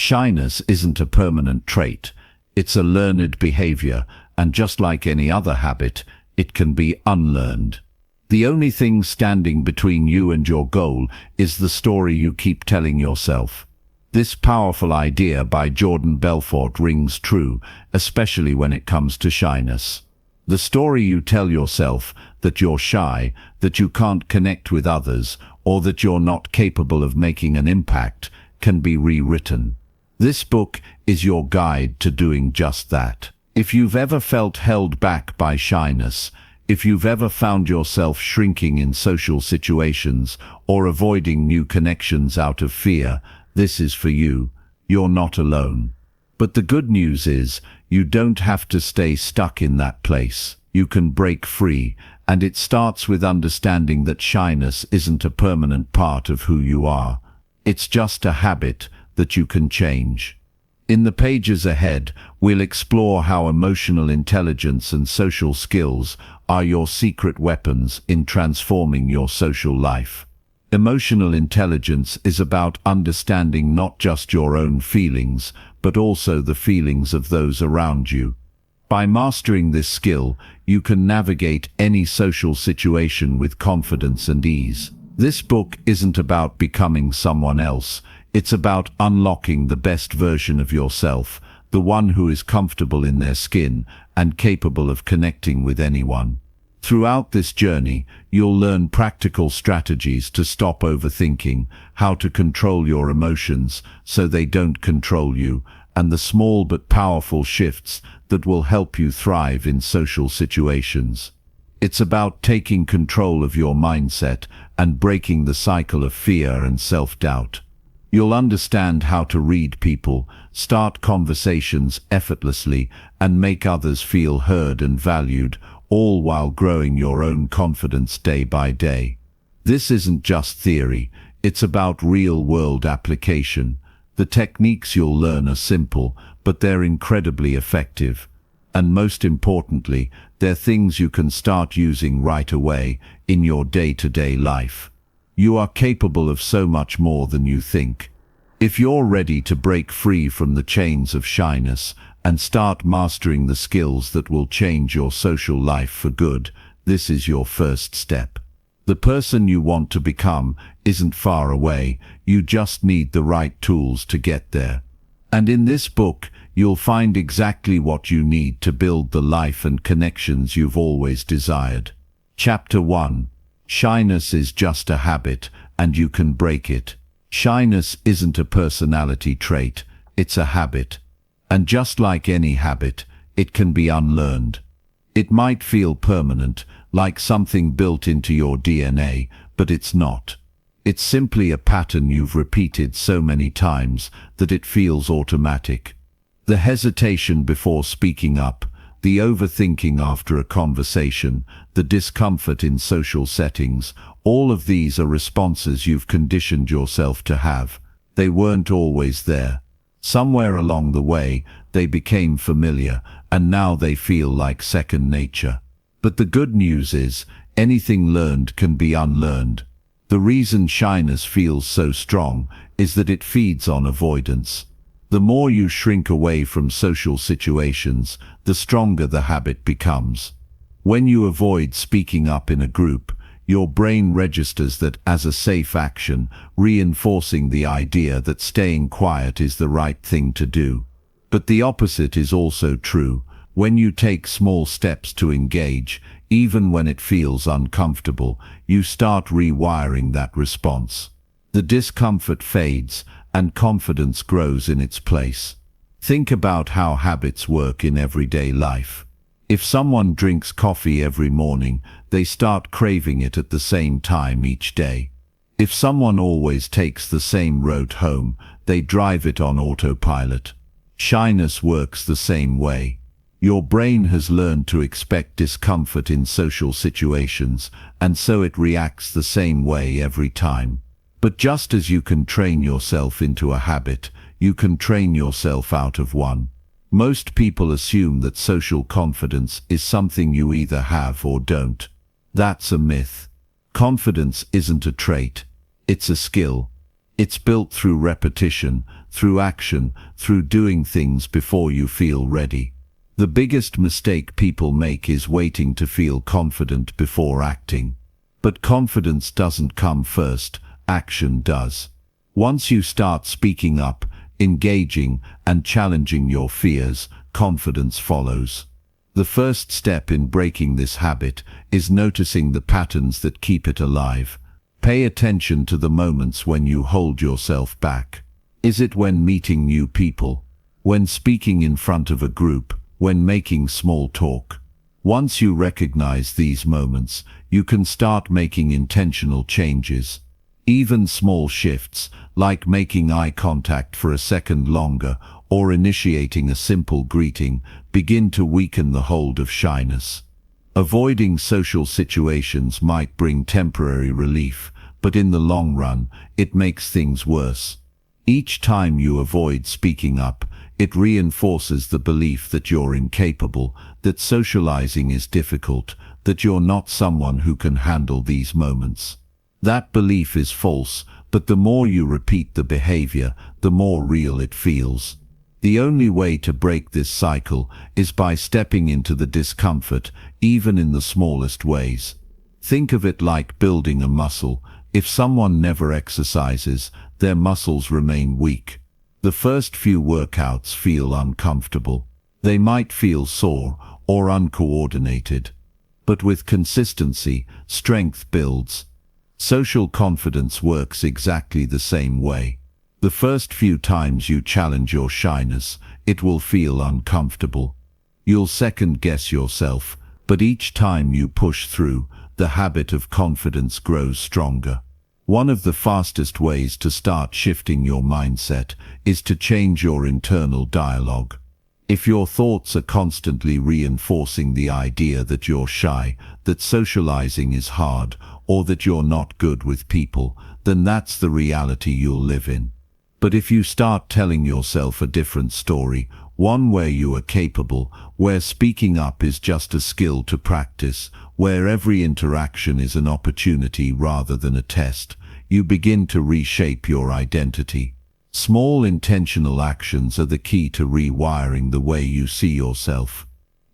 Shyness isn't a permanent trait. It's a learned behavior, and just like any other habit, it can be unlearned. The only thing standing between you and your goal is the story you keep telling yourself. This powerful idea by Jordan Belfort rings true, especially when it comes to shyness. The story you tell yourself, that you're shy, that you can't connect with others, or that you're not capable of making an impact, can be rewritten. This book is your guide to doing just that. If you've ever felt held back by shyness, if you've ever found yourself shrinking in social situations or avoiding new connections out of fear, this is for you. You're not alone. But the good news is, you don't have to stay stuck in that place. You can break free, and it starts with understanding that shyness isn't a permanent part of who you are. It's just a habit that you can change. In the pages ahead, we'll explore how emotional intelligence and social skills are your secret weapons in transforming your social life. Emotional intelligence is about understanding not just your own feelings, but also the feelings of those around you. By mastering this skill, you can navigate any social situation with confidence and ease. This book isn't about becoming someone else. It's about unlocking the best version of yourself, the one who is comfortable in their skin and capable of connecting with anyone. Throughout this journey, you'll learn practical strategies to stop overthinking, how to control your emotions so they don't control you, and the small but powerful shifts that will help you thrive in social situations. It's about taking control of your mindset and breaking the cycle of fear and self-doubt. You'll understand how to read people, start conversations effortlessly, and make others feel heard and valued, all while growing your own confidence day by day. This isn't just theory, it's about real-world application. The techniques you'll learn are simple, but they're incredibly effective. And most importantly, they're things you can start using right away in your day-to-day life. You are capable of so much more than you think. If you're ready to break free from the chains of shyness and start mastering the skills that will change your social life for good, this is your first step. The person you want to become isn't far away, you just need the right tools to get there. And in this book, you'll find exactly what you need to build the life and connections you've always desired. Chapter 1. Shyness is just a habit, and you can break it. Shyness isn't a personality trait, it's a habit. And just like any habit, it can be unlearned. It might feel permanent, like something built into your DNA, but it's not. It's simply a pattern you've repeated so many times that it feels automatic. The hesitation before speaking up, the overthinking after a conversation, the discomfort in social settings, all of these are responses you've conditioned yourself to have. They weren't always there. Somewhere along the way, they became familiar, and now they feel like second nature. But the good news is, anything learned can be unlearned. The reason shyness feels so strong is that it feeds on avoidance. The more you shrink away from social situations, the stronger the habit becomes. When you avoid speaking up in a group, your brain registers that as a safe action, reinforcing the idea that staying quiet is the right thing to do. But the opposite is also true. When you take small steps to engage, even when it feels uncomfortable, you start rewiring that response. The discomfort fades, and confidence grows in its place. Think about how habits work in everyday life. If someone drinks coffee every morning, they start craving it at the same time each day. If someone always takes the same road home, they drive it on autopilot. Shyness works the same way. Your brain has learned to expect discomfort in social situations, and so it reacts the same way every time. But just as you can train yourself into a habit, you can train yourself out of one. Most people assume that social confidence is something you either have or don't. That's a myth. Confidence isn't a trait, it's a skill. It's built through repetition, through action, through doing things before you feel ready. The biggest mistake people make is waiting to feel confident before acting. But confidence doesn't come first, action does. Once you start speaking up, engaging, and challenging your fears, confidence follows. The first step in breaking this habit is noticing the patterns that keep it alive. Pay attention to the moments when you hold yourself back. Is it when meeting new people? When speaking in front of a group? When making small talk? Once you recognize these moments, you can start making intentional changes. Even small shifts, like making eye contact for a second longer or initiating a simple greeting, begin to weaken the hold of shyness. Avoiding social situations might bring temporary relief, but in the long run, it makes things worse. Each time you avoid speaking up, it reinforces the belief that you're incapable, that socializing is difficult, that you're not someone who can handle these moments. That belief is false, but the more you repeat the behavior, the more real it feels. The only way to break this cycle is by stepping into the discomfort, even in the smallest ways. Think of it like building a muscle. If someone never exercises, their muscles remain weak. The first few workouts feel uncomfortable. They might feel sore or uncoordinated. But with consistency, strength builds. Social confidence works exactly the same way. The first few times you challenge your shyness, it will feel uncomfortable. You'll second-guess yourself, but each time you push through, the habit of confidence grows stronger. One of the fastest ways to start shifting your mindset is to change your internal dialogue. If your thoughts are constantly reinforcing the idea that you're shy, that socializing is hard, or that you're not good with people, then that's the reality you'll live in. But if you start telling yourself a different story, one where you are capable, where speaking up is just a skill to practice, where every interaction is an opportunity rather than a test, you begin to reshape your identity. Small intentional actions are the key to rewiring the way you see yourself.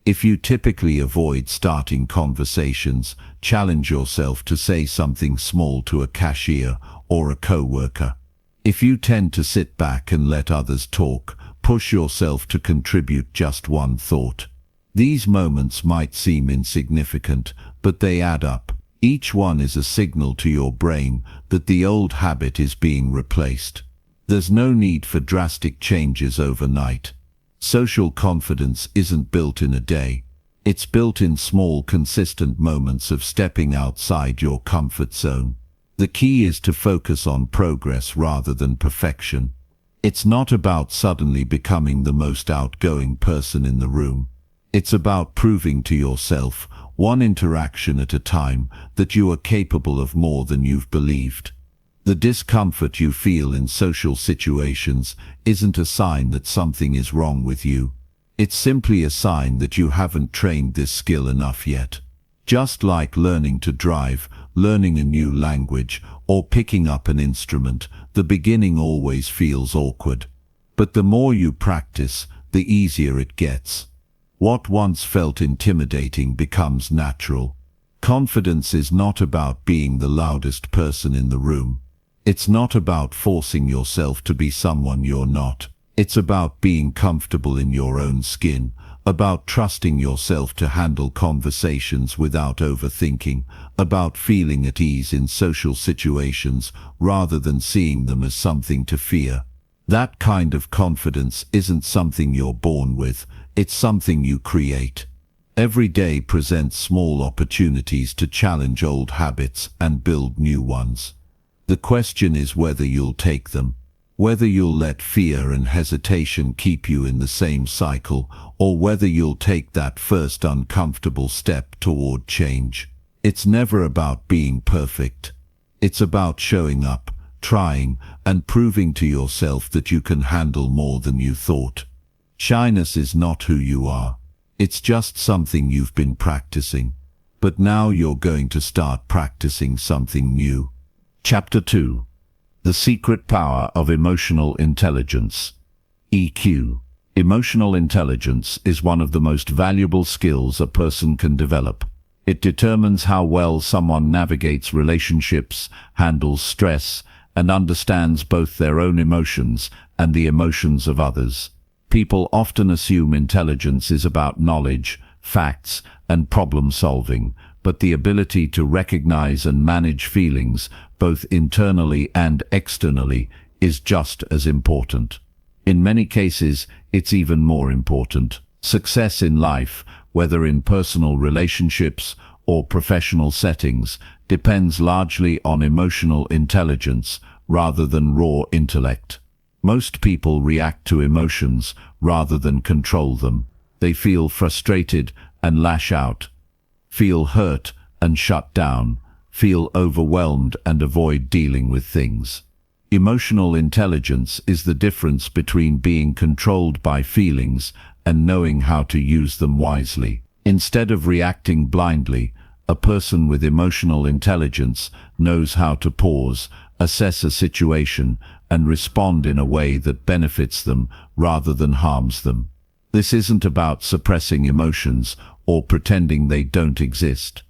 If you typically avoid starting conversations, challenge yourself to say something small to a cashier or a coworker. If you tend to sit back and let others talk, push yourself to contribute just one thought. These moments might seem insignificant, but they add up. Each one is a signal to your brain that the old habit is being replaced. There's no need for drastic changes overnight. Social confidence isn't built in a day. It's built in small, consistent moments of stepping outside your comfort zone. The key is to focus on progress rather than perfection. It's not about suddenly becoming the most outgoing person in the room. It's about proving to yourself, one interaction at a time, that you are capable of more than you've believed. The discomfort you feel in social situations isn't a sign that something is wrong with you. It's simply a sign that you haven't trained this skill enough yet. Just like learning to drive, learning a new language, or picking up an instrument, the beginning always feels awkward. But the more you practice, the easier it gets. What once felt intimidating becomes natural. Confidence is not about being the loudest person in the room. It's not about forcing yourself to be someone you're not. It's about being comfortable in your own skin, about trusting yourself to handle conversations without overthinking, about feeling at ease in social situations rather than seeing them as something to fear. That kind of confidence isn't something you're born with, it's something you create. Every day presents small opportunities to challenge old habits and build new ones. The question is whether you'll take them, whether you'll let fear and hesitation keep you in the same cycle, or whether you'll take that first uncomfortable step toward change. It's never about being perfect. It's about showing up, trying, and proving to yourself that you can handle more than you thought. Shyness is not who you are. It's just something you've been practicing. But now you're going to start practicing something new. Chapter 2. The secret power of emotional intelligence. EQ. Emotional intelligence is one of the most valuable skills a person can develop. It determines how well someone navigates relationships, handles stress, and understands both their own emotions and the emotions of others. People often assume intelligence is about knowledge, facts, and problem solving, but the ability to recognize and manage feelings, both internally and externally, is just as important. In many cases, it's even more important. Success in life, whether in personal relationships or professional settings, depends largely on emotional intelligence rather than raw intellect. Most people react to emotions rather than control them. They feel frustrated and lash out, feel hurt and shut down, feel overwhelmed and avoid dealing with things. Emotional intelligence is the difference between being controlled by feelings and knowing how to use them wisely. Instead of reacting blindly, a person with emotional intelligence knows how to pause, assess a situation, and respond in a way that benefits them rather than harms them. This isn't about suppressing emotions or pretending they don't exist.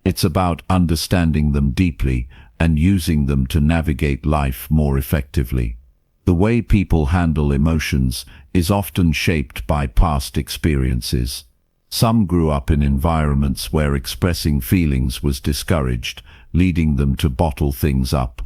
It's about understanding them deeply and using them to navigate life more effectively. The way people handle emotions is often shaped by past experiences. Some grew up in environments where expressing feelings was discouraged, leading them to bottle things up.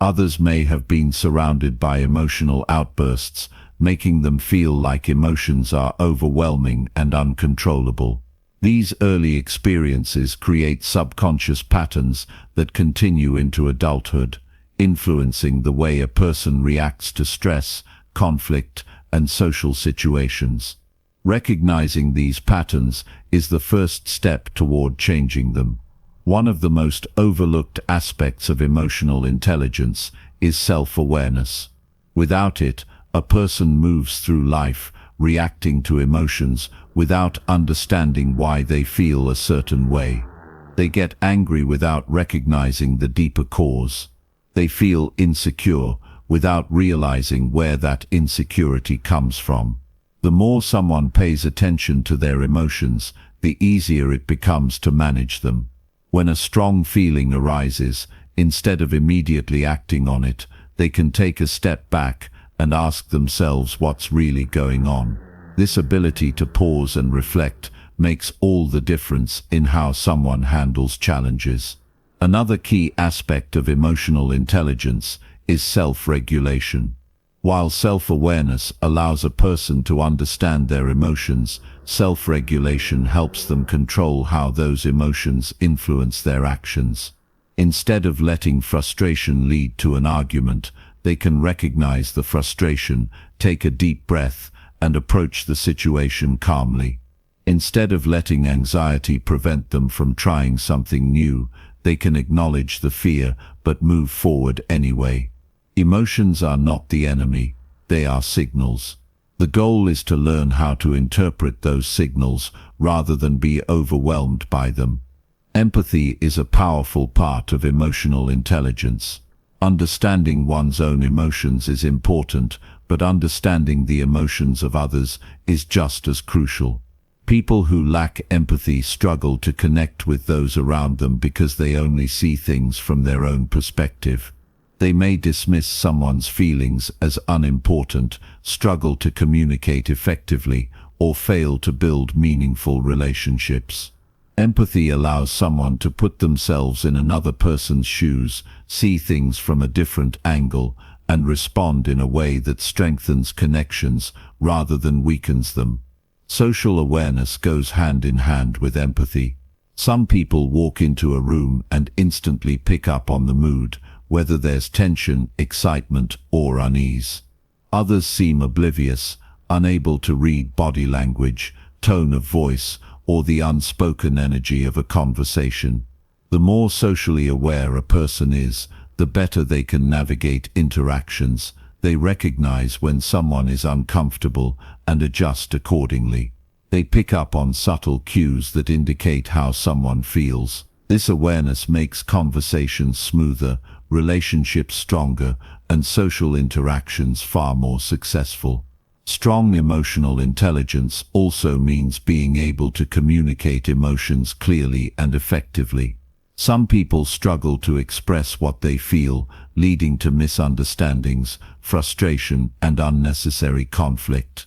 Others may have been surrounded by emotional outbursts, making them feel like emotions are overwhelming and uncontrollable. These early experiences create subconscious patterns that continue into adulthood, influencing the way a person reacts to stress, conflict, and social situations. Recognizing these patterns is the first step toward changing them. One of the most overlooked aspects of emotional intelligence is self-awareness. Without it, a person moves through life reacting to emotions without understanding why they feel a certain way. They get angry without recognizing the deeper cause. They feel insecure without realizing where that insecurity comes from. The more someone pays attention to their emotions, the easier it becomes to manage them. When a strong feeling arises, instead of immediately acting on it, they can take a step back and ask themselves what's really going on. This ability to pause and reflect makes all the difference in how someone handles challenges. Another key aspect of emotional intelligence is self-regulation. While self-awareness allows a person to understand their emotions, self-regulation helps them control how those emotions influence their actions. Instead of letting frustration lead to an argument, they can recognize the frustration, take a deep breath, and approach the situation calmly. Instead of letting anxiety prevent them from trying something new, they can acknowledge the fear but move forward anyway. Emotions are not the enemy, they are signals. The goal is to learn how to interpret those signals rather than be overwhelmed by them. Empathy is a powerful part of emotional intelligence. Understanding one's own emotions is important, but understanding the emotions of others is just as crucial. People who lack empathy struggle to connect with those around them because they only see things from their own perspective. They may dismiss someone's feelings as unimportant, struggle to communicate effectively, or fail to build meaningful relationships. Empathy allows someone to put themselves in another person's shoes, see things from a different angle, and respond in a way that strengthens connections rather than weakens them. Social awareness goes hand in hand with empathy. Some people walk into a room and instantly pick up on the mood, whether there's tension, excitement, or unease. Others seem oblivious, unable to read body language, tone of voice, or the unspoken energy of a conversation. The more socially aware a person is, the better they can navigate interactions. They recognize when someone is uncomfortable and adjust accordingly. They pick up on subtle cues that indicate how someone feels. This awareness makes conversations smoother, relationships stronger, and social interactions far more successful. Strong emotional intelligence also means being able to communicate emotions clearly and effectively. Some people struggle to express what they feel, leading to misunderstandings, frustration, and unnecessary conflict.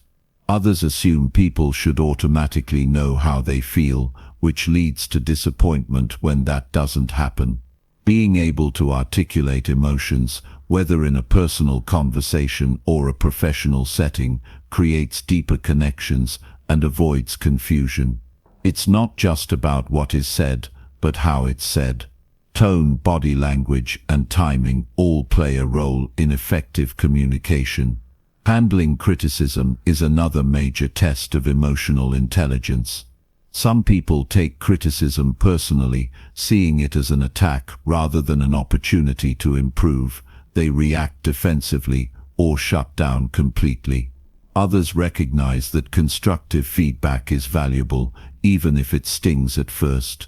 Others assume people should automatically know how they feel, which leads to disappointment when that doesn't happen. Being able to articulate emotions, whether in a personal conversation or a professional setting, creates deeper connections and avoids confusion. It's not just about what is said, but how it's said. Tone, body language, and timing all play a role in effective communication. Handling criticism is another major test of emotional intelligence. Some people take criticism personally, seeing it as an attack rather than an opportunity to improve. They react defensively or shut down completely. Others recognize that constructive feedback is valuable, even if it stings at first.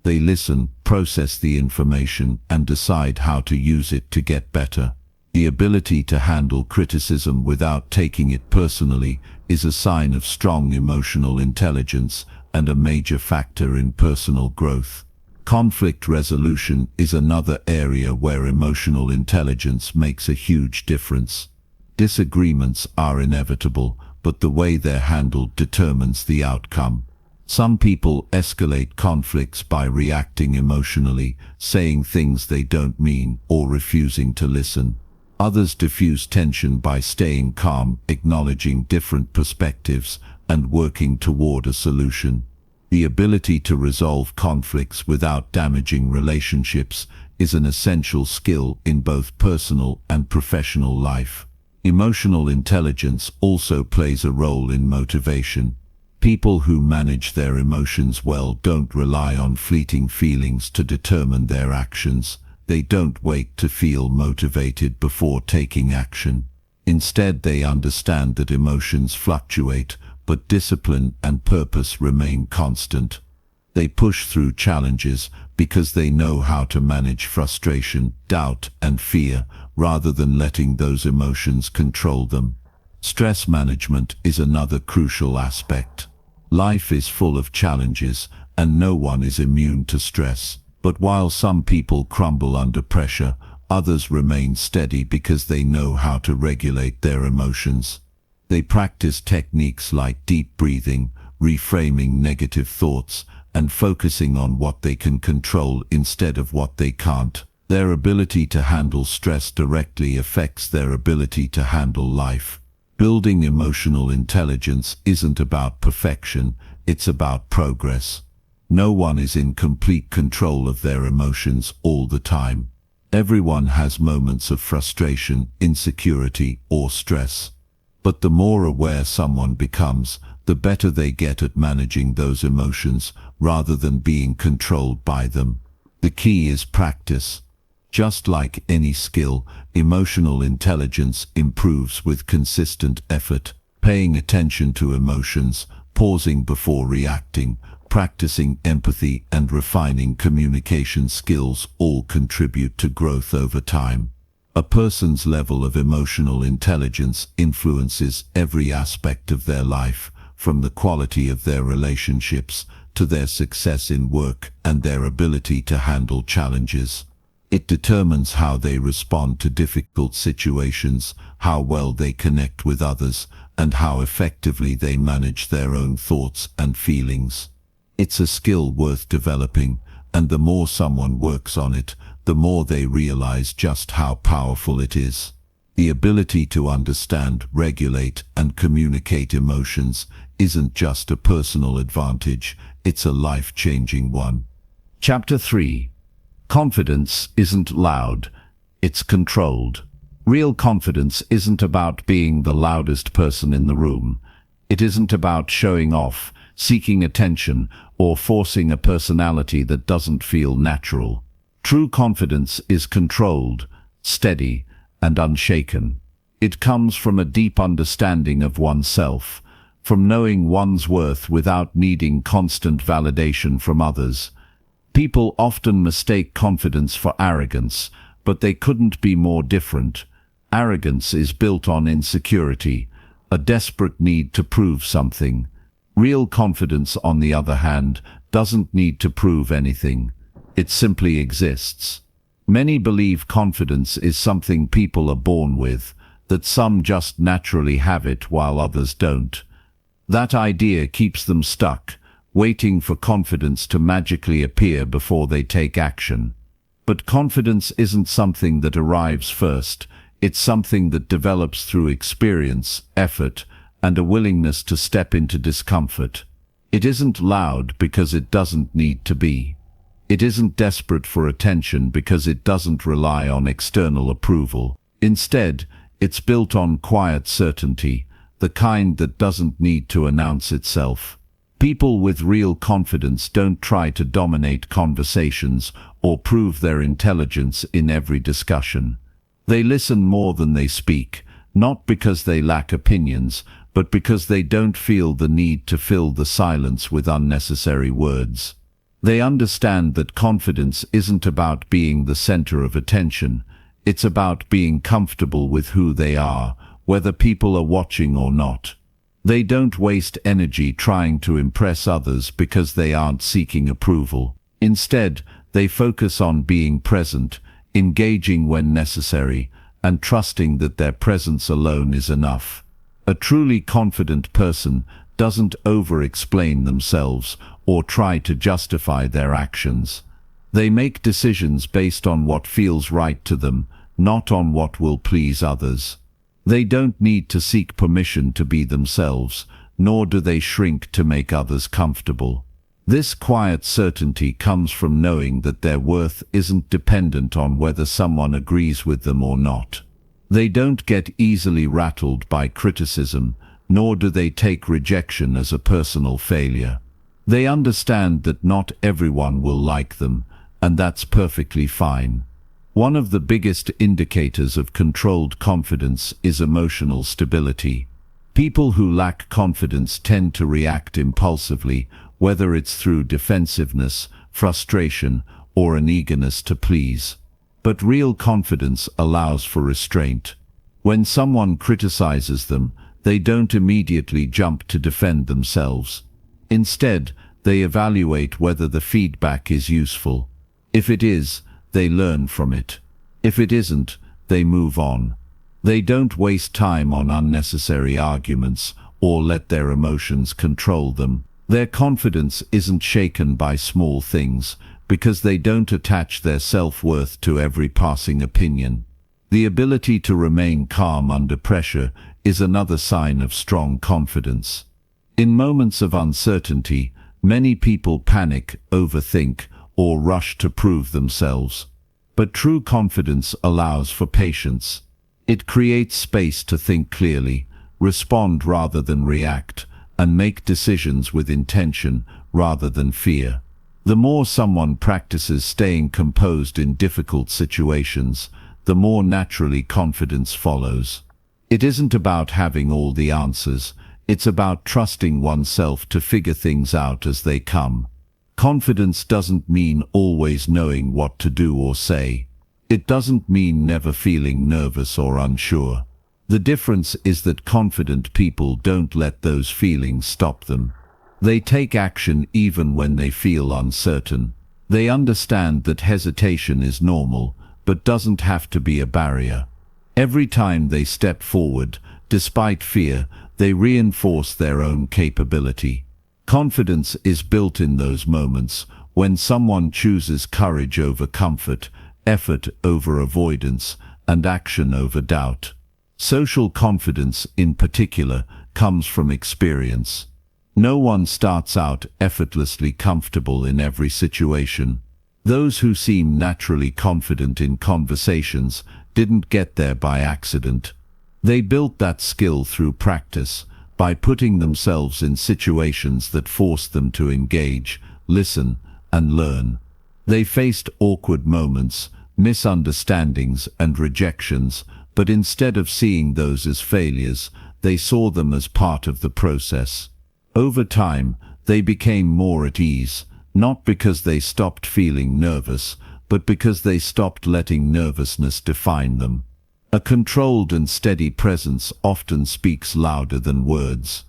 They listen, process the information, and decide how to use it to get better. The ability to handle criticism without taking it personally is a sign of strong emotional intelligence and a major factor in personal growth. Conflict resolution is another area where emotional intelligence makes a huge difference. Disagreements are inevitable, but the way they're handled determines the outcome. Some people escalate conflicts by reacting emotionally, saying things they don't mean, or refusing to listen. Others diffuse tension by staying calm, acknowledging different perspectives, and working toward a solution. The ability to resolve conflicts without damaging relationships is an essential skill in both personal and professional life. Emotional intelligence also plays a role in motivation. People who manage their emotions well don't rely on fleeting feelings to determine their actions. They don't wait to feel motivated before taking action. Instead, they understand that emotions fluctuate, but discipline and purpose remain constant. They push through challenges because they know how to manage frustration, doubt, and fear, rather than letting those emotions control them. Stress management is another crucial aspect. Life is full of challenges, and no one is immune to stress. But while some people crumble under pressure, others remain steady because they know how to regulate their emotions. They practice techniques like deep breathing, reframing negative thoughts, and focusing on what they can control instead of what they can't. Their ability to handle stress directly affects their ability to handle life. Building emotional intelligence isn't about perfection, it's about progress. No one is in complete control of their emotions all the time. Everyone has moments of frustration, insecurity, or stress. But the more aware someone becomes, the better they get at managing those emotions rather than being controlled by them. The key is practice. Just like any skill, emotional intelligence improves with consistent effort. Paying attention to emotions, pausing before reacting, practicing empathy, and refining communication skills all contribute to growth over time. A person's level of emotional intelligence influences every aspect of their life, from the quality of their relationships to their success in work and their ability to handle challenges. It determines how they respond to difficult situations, how well they connect with others, and how effectively they manage their own thoughts and feelings. It's a skill worth developing, and the more someone works on it, the more they realize just how powerful it is. The ability to understand, regulate, and communicate emotions isn't just a personal advantage, it's a life-changing one. Chapter 3. Confidence isn't loud, it's controlled. Real confidence isn't about being the loudest person in the room. It isn't about showing off, seeking attention, or forcing a personality that doesn't feel natural. True confidence is controlled, steady, and unshaken. It comes from a deep understanding of oneself, from knowing one's worth without needing constant validation from others. People often mistake confidence for arrogance, but they couldn't be more different. Arrogance is built on insecurity, a desperate need to prove something. Real confidence, on the other hand, doesn't need to prove anything. It simply exists. Many believe confidence is something people are born with, that some just naturally have it while others don't. That idea keeps them stuck, waiting for confidence to magically appear before they take action. But confidence isn't something that arrives first. It's something that develops through experience, effort, and a willingness to step into discomfort. It isn't loud because it doesn't need to be. It isn't desperate for attention because it doesn't rely on external approval. Instead, it's built on quiet certainty, the kind that doesn't need to announce itself. People with real confidence don't try to dominate conversations or prove their intelligence in every discussion. They listen more than they speak, not because they lack opinions, but because they don't feel the need to fill the silence with unnecessary words. They understand that confidence isn't about being the center of attention. It's about being comfortable with who they are, whether people are watching or not. They don't waste energy trying to impress others because they aren't seeking approval. Instead, they focus on being present, engaging when necessary, and trusting that their presence alone is enough. A truly confident person doesn't over-explain themselves or try to justify their actions. They make decisions based on what feels right to them, not on what will please others. They don't need to seek permission to be themselves, nor do they shrink to make others comfortable. This quiet certainty comes from knowing that their worth isn't dependent on whether someone agrees with them or not. They don't get easily rattled by criticism, nor do they take rejection as a personal failure. They understand that not everyone will like them, and that's perfectly fine. One of the biggest indicators of controlled confidence is emotional stability. People who lack confidence tend to react impulsively, whether it's through defensiveness, frustration, or an eagerness to please. But real confidence allows for restraint. When someone criticizes them, they don't immediately jump to defend themselves. Instead, they evaluate whether the feedback is useful. If it is, they learn from it. If it isn't, they move on. They don't waste time on unnecessary arguments or let their emotions control them. Their confidence isn't shaken by small things because they don't attach their self-worth to every passing opinion. The ability to remain calm under pressure is another sign of strong confidence. In moments of uncertainty, many people panic, overthink, or rush to prove themselves. But true confidence allows for patience. It creates space to think clearly, respond rather than react, and make decisions with intention rather than fear. The more someone practices staying composed in difficult situations, the more naturally confidence follows. It isn't about having all the answers, it's about trusting oneself to figure things out as they come. Confidence doesn't mean always knowing what to do or say. It doesn't mean never feeling nervous or unsure. The difference is that confident people don't let those feelings stop them. They take action even when they feel uncertain. They understand that hesitation is normal, but doesn't have to be a barrier. Every time they step forward, despite fear, they reinforce their own capability. Confidence is built in those moments when someone chooses courage over comfort, effort over avoidance, and action over doubt. Social confidence, in particular, comes from experience. No one starts out effortlessly comfortable in every situation. Those who seem naturally confident in conversations didn't get there by accident. They built that skill through practice, by putting themselves in situations that forced them to engage, listen, and learn. They faced awkward moments, misunderstandings, and rejections, but instead of seeing those as failures, they saw them as part of the process. Over time, they became more at ease, not because they stopped feeling nervous, but because they stopped letting nervousness define them. A controlled and steady presence often speaks louder than words.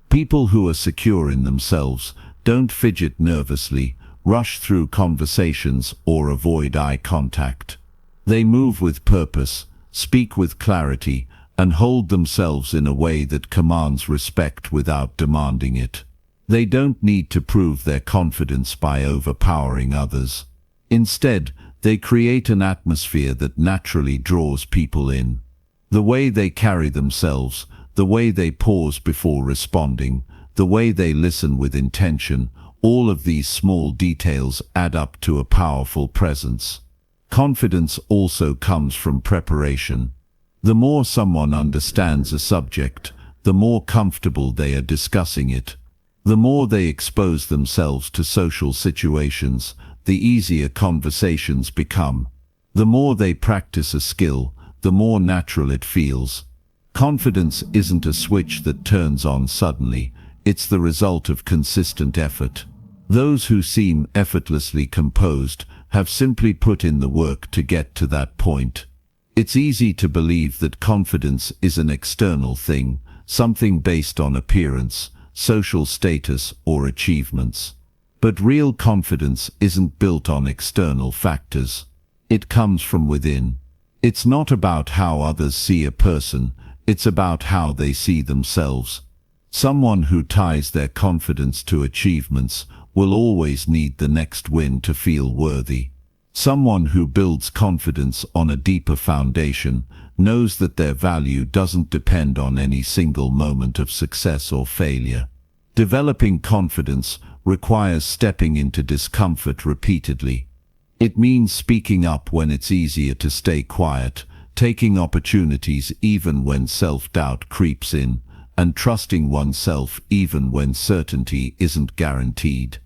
People who are secure in themselves don't fidget nervously, rush through conversations, or avoid eye contact. They move with purpose, speak with clarity, and hold themselves in a way that commands respect without demanding it. They don't need to prove their confidence by overpowering others. Instead, they create an atmosphere that naturally draws people in. The way they carry themselves, the way they pause before responding, the way they listen with intention, all of these small details add up to a powerful presence. Confidence also comes from preparation. The more someone understands a subject, the more comfortable they are discussing it. The more they expose themselves to social situations, the easier conversations become. The more they practice a skill, the more natural it feels. Confidence isn't a switch that turns on suddenly, it's the result of consistent effort. Those who seem effortlessly composed have simply put in the work to get to that point. It's easy to believe that confidence is an external thing, something based on appearance, social status, or achievements. But real confidence isn't built on external factors. It comes from within. It's not about how others see a person, it's about how they see themselves. Someone who ties their confidence to achievements will always need the next win to feel worthy. Someone who builds confidence on a deeper foundation knows that their value doesn't depend on any single moment of success or failure. Developing confidence requires stepping into discomfort repeatedly. It means speaking up when it's easier to stay quiet, taking opportunities even when self-doubt creeps in, and trusting oneself even when certainty isn't guaranteed.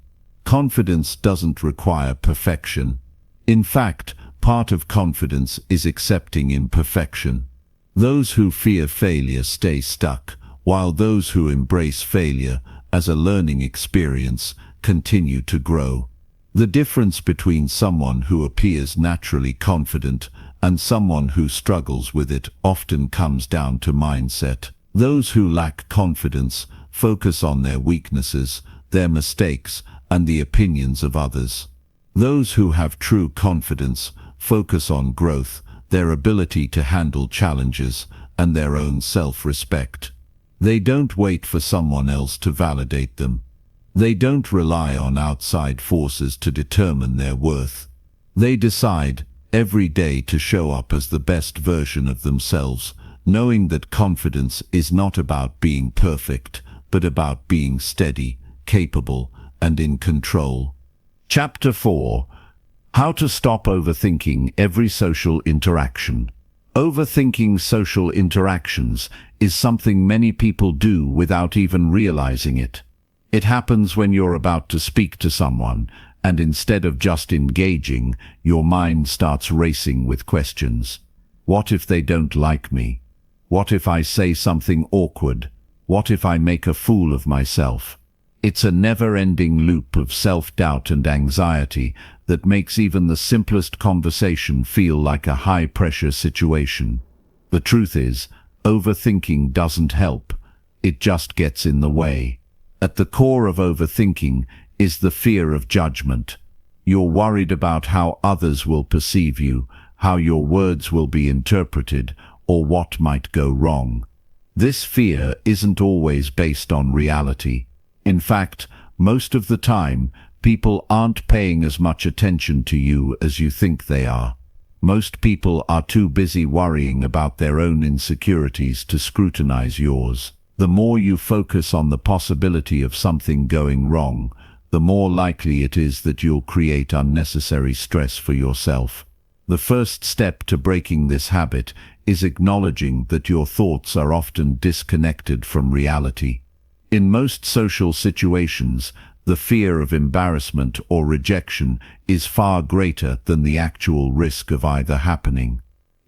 Confidence doesn't require perfection. In fact, part of confidence is accepting imperfection. Those who fear failure stay stuck, while those who embrace failure as a learning experience continue to grow. The difference between someone who appears naturally confident and someone who struggles with it often comes down to mindset. Those who lack confidence focus on their weaknesses, their mistakes, and the opinions of others. Those who have true confidence focus on growth, their ability to handle challenges, and their own self-respect. They don't wait for someone else to validate them. They don't rely on outside forces to determine their worth. They decide every day to show up as the best version of themselves, knowing that confidence is not about being perfect, but about being steady, capable, and in control. Chapter 4. How to stop overthinking every social interaction. Overthinking social interactions is something many people do without even realizing it. It happens when you're about to speak to someone, and instead of just engaging, your mind starts racing with questions. What if they don't like me? What if I say something awkward? What if I make a fool of myself? It's a never-ending loop of self-doubt and anxiety that makes even the simplest conversation feel like a high-pressure situation. The truth is, overthinking doesn't help. It just gets in the way. At the core of overthinking is the fear of judgment. You're worried about how others will perceive you, how your words will be interpreted, or what might go wrong. This fear isn't always based on reality. In fact, most of the time, people aren't paying as much attention to you as you think they are. Most people are too busy worrying about their own insecurities to scrutinize yours. The more you focus on the possibility of something going wrong, the more likely it is that you'll create unnecessary stress for yourself. The first step to breaking this habit is acknowledging that your thoughts are often disconnected from reality. In most social situations, the fear of embarrassment or rejection is far greater than the actual risk of either happening.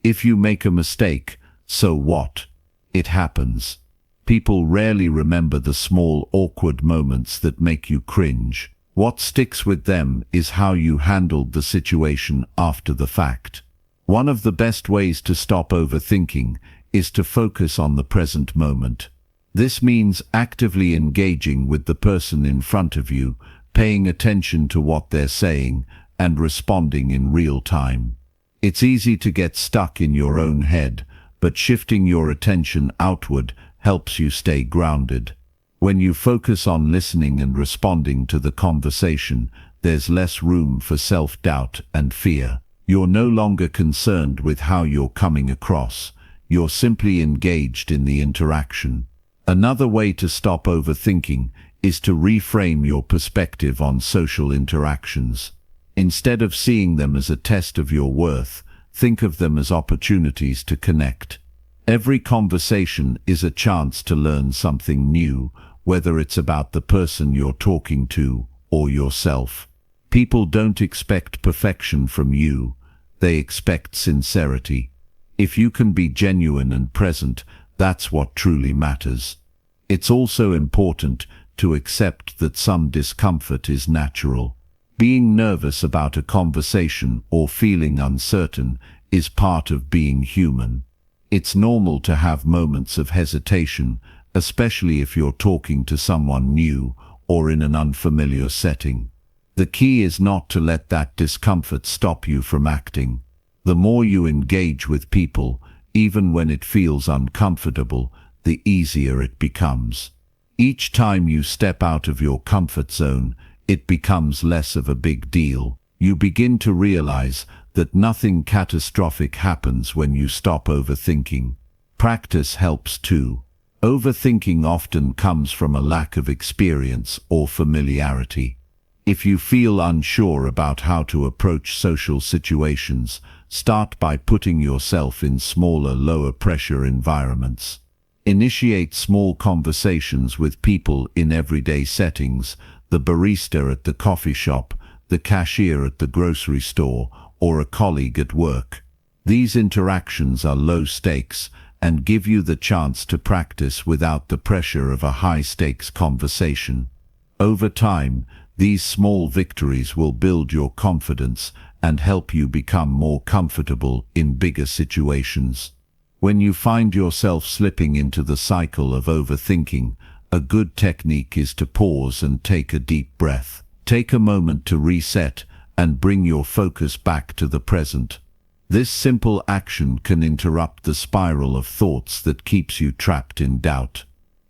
If you make a mistake, so what? It happens. People rarely remember the small, awkward moments that make you cringe. What sticks with them is how you handled the situation after the fact. One of the best ways to stop overthinking is to focus on the present moment. This means actively engaging with the person in front of you, paying attention to what they're saying, and responding in real time. It's easy to get stuck in your own head, but shifting your attention outward helps you stay grounded. When you focus on listening and responding to the conversation, there's less room for self-doubt and fear. You're no longer concerned with how you're coming across. You're simply engaged in the interaction. Another way to stop overthinking is to reframe your perspective on social interactions. Instead of seeing them as a test of your worth, think of them as opportunities to connect. Every conversation is a chance to learn something new, whether it's about the person you're talking to or yourself. People don't expect perfection from you, they expect sincerity. If you can be genuine and present, that's what truly matters. It's also important to accept that some discomfort is natural. Being nervous about a conversation or feeling uncertain is part of being human. It's normal to have moments of hesitation, especially if you're talking to someone new or in an unfamiliar setting. The key is not to let that discomfort stop you from acting. The more you engage with people, even when it feels uncomfortable, the easier it becomes. Each time you step out of your comfort zone, it becomes less of a big deal. You begin to realize that nothing catastrophic happens when you stop overthinking. Practice helps too. Overthinking often comes from a lack of experience or familiarity. If you feel unsure about how to approach social situations, start by putting yourself in smaller, lower-pressure environments. Initiate small conversations with people in everyday settings, the barista at the coffee shop, the cashier at the grocery store, or a colleague at work. These interactions are low stakes and give you the chance to practice without the pressure of a high-stakes conversation. Over time, these small victories will build your confidence and help you become more comfortable in bigger situations. When you find yourself slipping into the cycle of overthinking, a good technique is to pause and take a deep breath. Take a moment to reset and bring your focus back to the present. This simple action can interrupt the spiral of thoughts that keeps you trapped in doubt.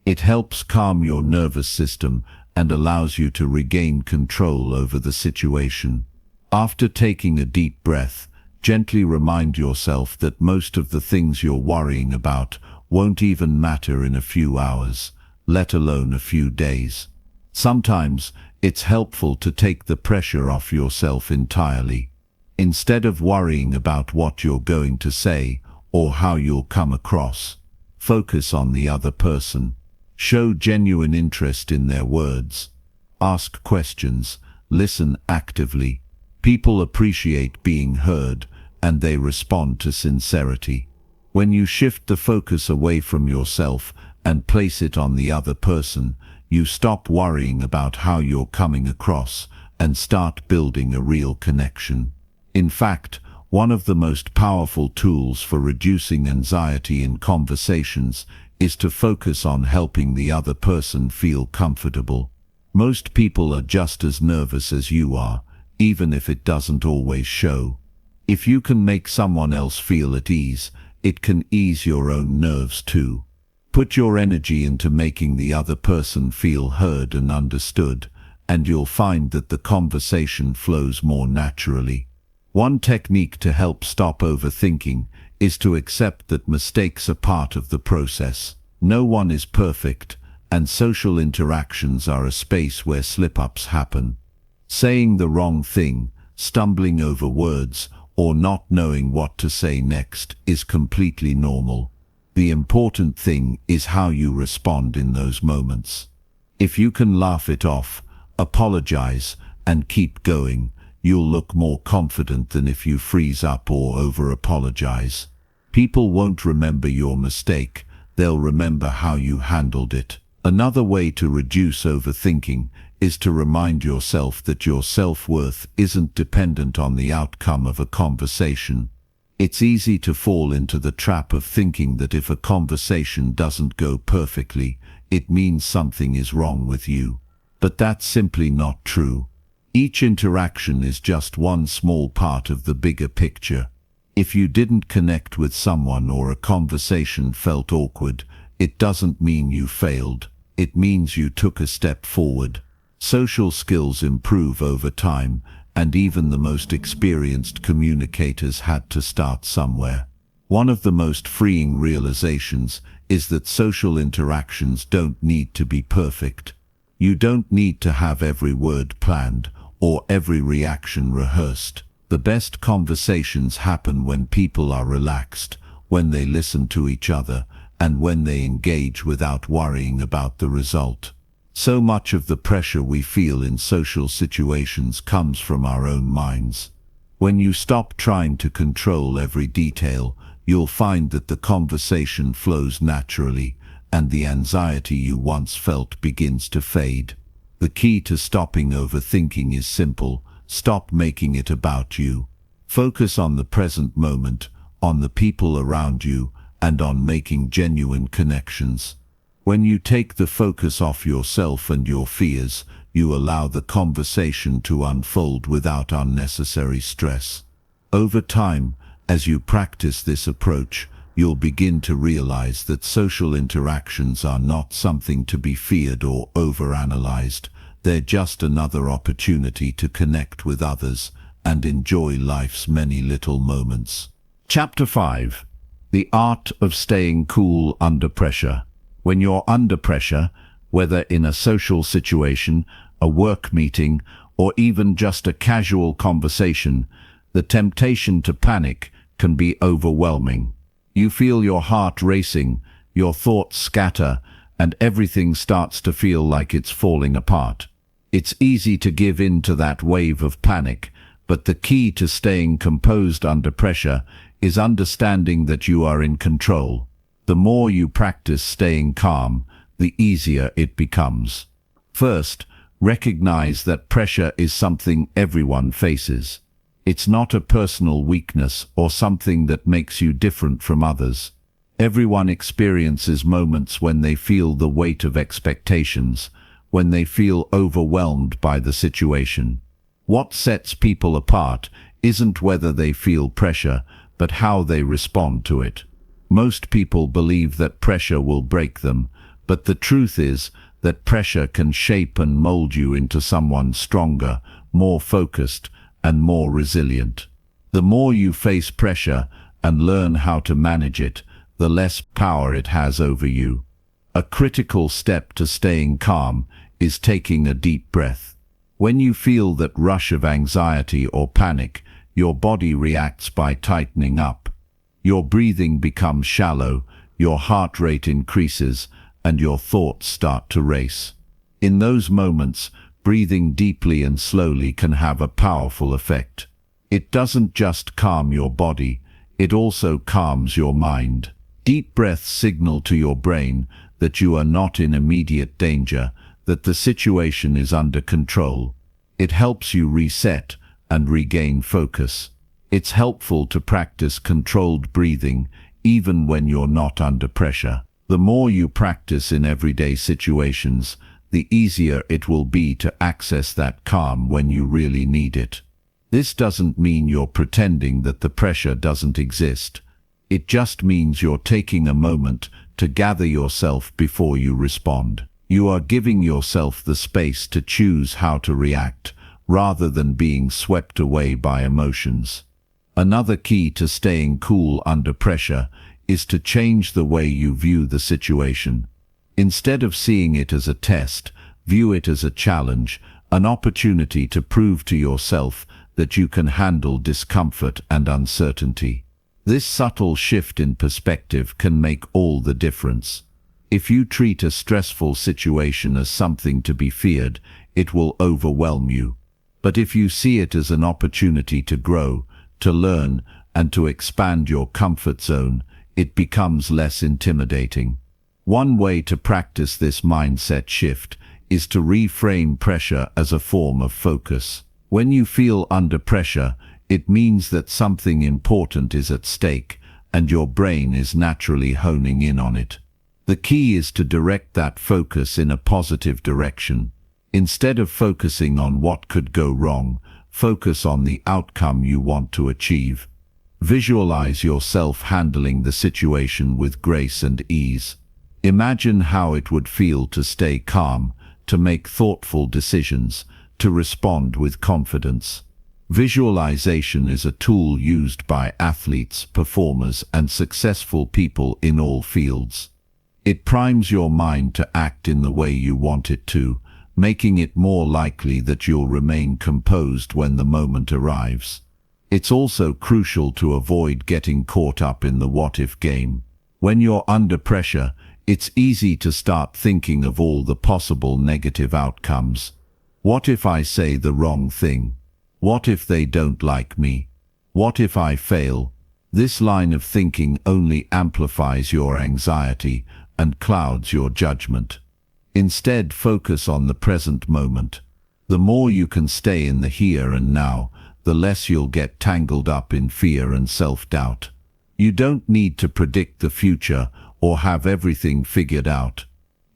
It helps calm your nervous system and allows you to regain control over the situation. After taking a deep breath, gently remind yourself that most of the things you're worrying about won't even matter in a few hours, let alone a few days. Sometimes it's helpful to take the pressure off yourself entirely. Instead of worrying about what you're going to say or how you'll come across, focus on the other person. Show genuine interest in their words. Ask questions. Listen actively. People appreciate being heard, and they respond to sincerity. When you shift the focus away from yourself and place it on the other person, you stop worrying about how you're coming across and start building a real connection. In fact, one of the most powerful tools for reducing anxiety in conversations is to focus on helping the other person feel comfortable. Most people are just as nervous as you are, even if it doesn't always show. If you can make someone else feel at ease, it can ease your own nerves too. Put your energy into making the other person feel heard and understood, and you'll find that the conversation flows more naturally. One technique to help stop overthinking is to accept that mistakes are part of the process. No one is perfect, and social interactions are a space where slip-ups happen. Saying the wrong thing, stumbling over words, or not knowing what to say next is completely normal. The important thing is how you respond in those moments. If you can laugh it off, apologize, and keep going, you'll look more confident than if you freeze up or over-apologize. People won't remember your mistake, they'll remember how you handled it. Another way to reduce overthinking is to remind yourself that your self-worth isn't dependent on the outcome of a conversation. It's easy to fall into the trap of thinking that if a conversation doesn't go perfectly, it means something is wrong with you. But that's simply not true. Each interaction is just one small part of the bigger picture. If you didn't connect with someone or a conversation felt awkward, it doesn't mean you failed. It means you took a step forward. Social skills improve over time, and even the most experienced communicators had to start somewhere. One of the most freeing realizations is that social interactions don't need to be perfect. You don't need to have every word planned or every reaction rehearsed. The best conversations happen when people are relaxed, when they listen to each other, and when they engage without worrying about the result. So much of the pressure we feel in social situations comes from our own minds. When you stop trying to control every detail, you'll find that the conversation flows naturally, and the anxiety you once felt begins to fade. The key to stopping overthinking is simple: stop making it about you. Focus on the present moment, on the people around you, and on making genuine connections. When you take the focus off yourself and your fears, you allow the conversation to unfold without unnecessary stress. Over time, as you practice this approach, you'll begin to realize that social interactions are not something to be feared or overanalyzed. They're just another opportunity to connect with others and enjoy life's many little moments. Chapter 5. The Art of Staying Cool Under Pressure. When you're under pressure, whether in a social situation, a work meeting, or even just a casual conversation, the temptation to panic can be overwhelming. You feel your heart racing, your thoughts scatter, and everything starts to feel like it's falling apart. It's easy to give in to that wave of panic, but the key to staying composed under pressure is understanding that you are in control. The more you practice staying calm, the easier it becomes. First, recognize that pressure is something everyone faces. It's not a personal weakness or something that makes you different from others. Everyone experiences moments when they feel the weight of expectations, when they feel overwhelmed by the situation. What sets people apart isn't whether they feel pressure, but how they respond to it. Most people believe that pressure will break them, but the truth is that pressure can shape and mold you into someone stronger, more focused, and more resilient. The more you face pressure and learn how to manage it, the less power it has over you. A critical step to staying calm is taking a deep breath. When you feel that rush of anxiety or panic, your body reacts by tightening up. Your breathing becomes shallow, your heart rate increases, and your thoughts start to race. In those moments, breathing deeply and slowly can have a powerful effect. It doesn't just calm your body, it also calms your mind. Deep breaths signal to your brain that you are not in immediate danger, that the situation is under control. It helps you reset and regain focus. It's helpful to practice controlled breathing, even when you're not under pressure. The more you practice in everyday situations, the easier it will be to access that calm when you really need it. This doesn't mean you're pretending that the pressure doesn't exist. It just means you're taking a moment to gather yourself before you respond. You are giving yourself the space to choose how to react, rather than being swept away by emotions. Another key to staying cool under pressure is to change the way you view the situation. Instead of seeing it as a test, view it as a challenge, an opportunity to prove to yourself that you can handle discomfort and uncertainty. This subtle shift in perspective can make all the difference. If you treat a stressful situation as something to be feared, it will overwhelm you. But if you see it as an opportunity to grow, to learn, and to expand your comfort zone, it becomes less intimidating. One way to practice this mindset shift is to reframe pressure as a form of focus. When you feel under pressure, it means that something important is at stake, and your brain is naturally honing in on it. The key is to direct that focus in a positive direction. Instead of focusing on what could go wrong, focus on the outcome you want to achieve. Visualize yourself handling the situation with grace and ease. Imagine how it would feel to stay calm, to make thoughtful decisions, to respond with confidence. Visualization is a tool used by athletes, performers, and successful people in all fields. It primes your mind to act in the way you want it to, making it more likely that you'll remain composed when the moment arrives. It's also crucial to avoid getting caught up in the what-if game. When you're under pressure, it's easy to start thinking of all the possible negative outcomes. What if I say the wrong thing? What if they don't like me? What if I fail? This line of thinking only amplifies your anxiety and clouds your judgment. Instead, focus on the present moment. The more you can stay in the here and now, the less you'll get tangled up in fear and self-doubt. You don't need to predict the future or have everything figured out.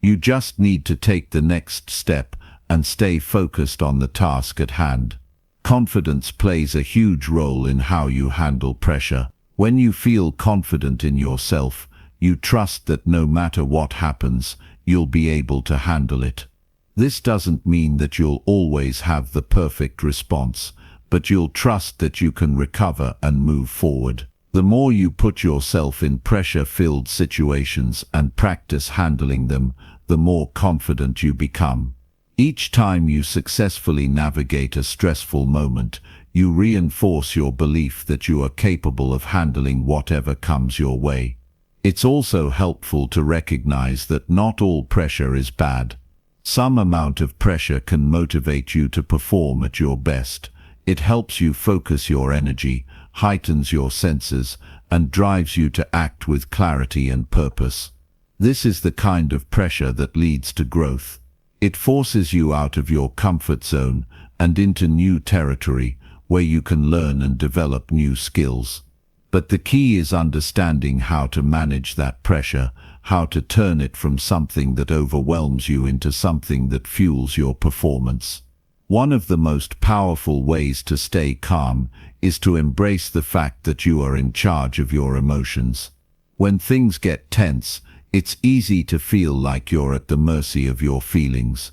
You just need to take the next step and stay focused on the task at hand. Confidence plays a huge role in how you handle pressure. When you feel confident in yourself, you trust that no matter what happens, you'll be able to handle it. This doesn't mean that you'll always have the perfect response, but you'll trust that you can recover and move forward. The more you put yourself in pressure-filled situations and practice handling them, the more confident you become. Each time you successfully navigate a stressful moment, you reinforce your belief that you are capable of handling whatever comes your way. It's also helpful to recognize that not all pressure is bad. Some amount of pressure can motivate you to perform at your best. It helps you focus your energy, heightens your senses, and drives you to act with clarity and purpose. This is the kind of pressure that leads to growth. It forces you out of your comfort zone and into new territory where you can learn and develop new skills. But the key is understanding how to manage that pressure, how to turn it from something that overwhelms you into something that fuels your performance. One of the most powerful ways to stay calm is to embrace the fact that you are in charge of your emotions. When things get tense, it's easy to feel like you're at the mercy of your feelings.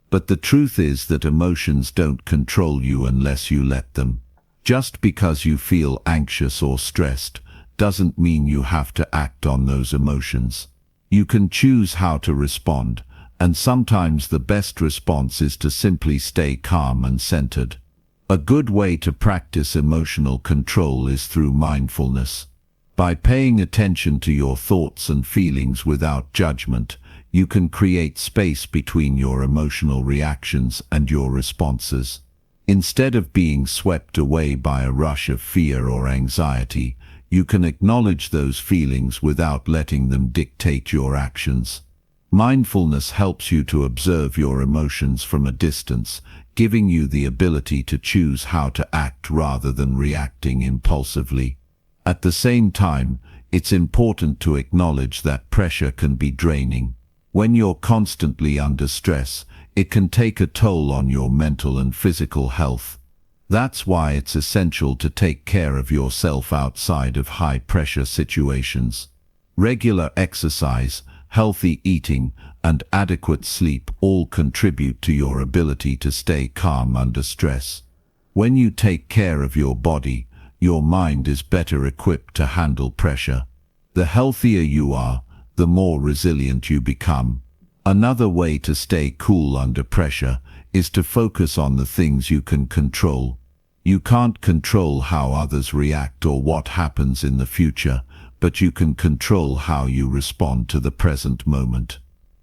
But the truth is that emotions don't control you unless you let them. Just because you feel anxious or stressed doesn't mean you have to act on those emotions. You can choose how to respond, and sometimes the best response is to simply stay calm and centered. A good way to practice emotional control is through mindfulness. By paying attention to your thoughts and feelings without judgment, you can create space between your emotional reactions and your responses. Instead of being swept away by a rush of fear or anxiety, you can acknowledge those feelings without letting them dictate your actions. Mindfulness helps you to observe your emotions from a distance, giving you the ability to choose how to act rather than reacting impulsively. At the same time, it's important to acknowledge that pressure can be draining. When you're constantly under stress, it can take a toll on your mental and physical health. That's why it's essential to take care of yourself outside of high-pressure situations. Regular exercise, healthy eating, and adequate sleep all contribute to your ability to stay calm under stress. When you take care of your body, your mind is better equipped to handle pressure. The healthier you are, the more resilient you become. Another way to stay cool under pressure is to focus on the things you can control. You can't control how others react or what happens in the future, but you can control how you respond to the present moment.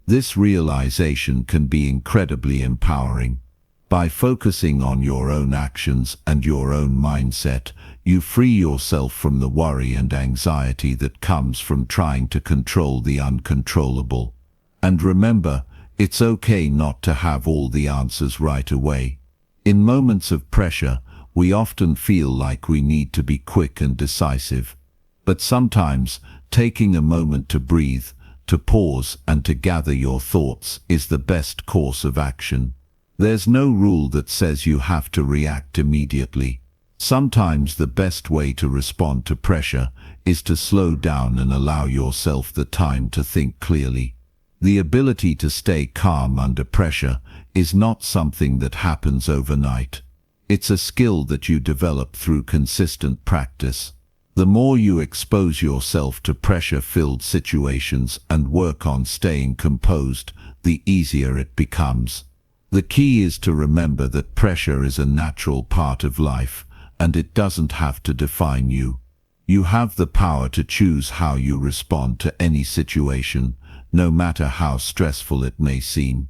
This realization can be incredibly empowering. By focusing on your own actions and your own mindset, you free yourself from the worry and anxiety that comes from trying to control the uncontrollable. And remember, It's okay not to have all the answers right away. In moments of pressure, we often feel like we need to be quick and decisive. But sometimes, taking a moment to breathe, to pause and to gather your thoughts is the best course of action. There's no rule that says you have to react immediately. Sometimes the best way to respond to pressure is to slow down and allow yourself the time to think clearly. The ability to stay calm under pressure is not something that happens overnight. It's a skill that you develop through consistent practice. The more you expose yourself to pressure-filled situations and work on staying composed, the easier it becomes. The key is to remember that pressure is a natural part of life, and it doesn't have to define you. You have the power to choose how you respond to any situation, no matter how stressful it may seem.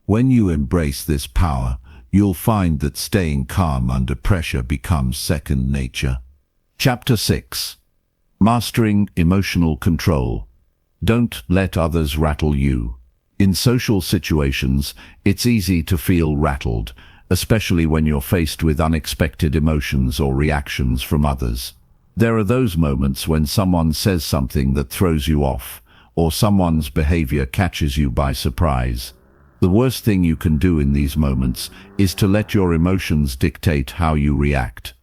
When you embrace this power, you'll find that staying calm under pressure becomes second nature. Chapter 6. Mastering Emotional Control. Don't let others rattle you. In social situations, it's easy to feel rattled, especially when you're faced with unexpected emotions or reactions from others. There are those moments when someone says something that throws you off, or someone's behavior catches you by surprise. The worst thing you can do in these moments is to let your emotions dictate how you react.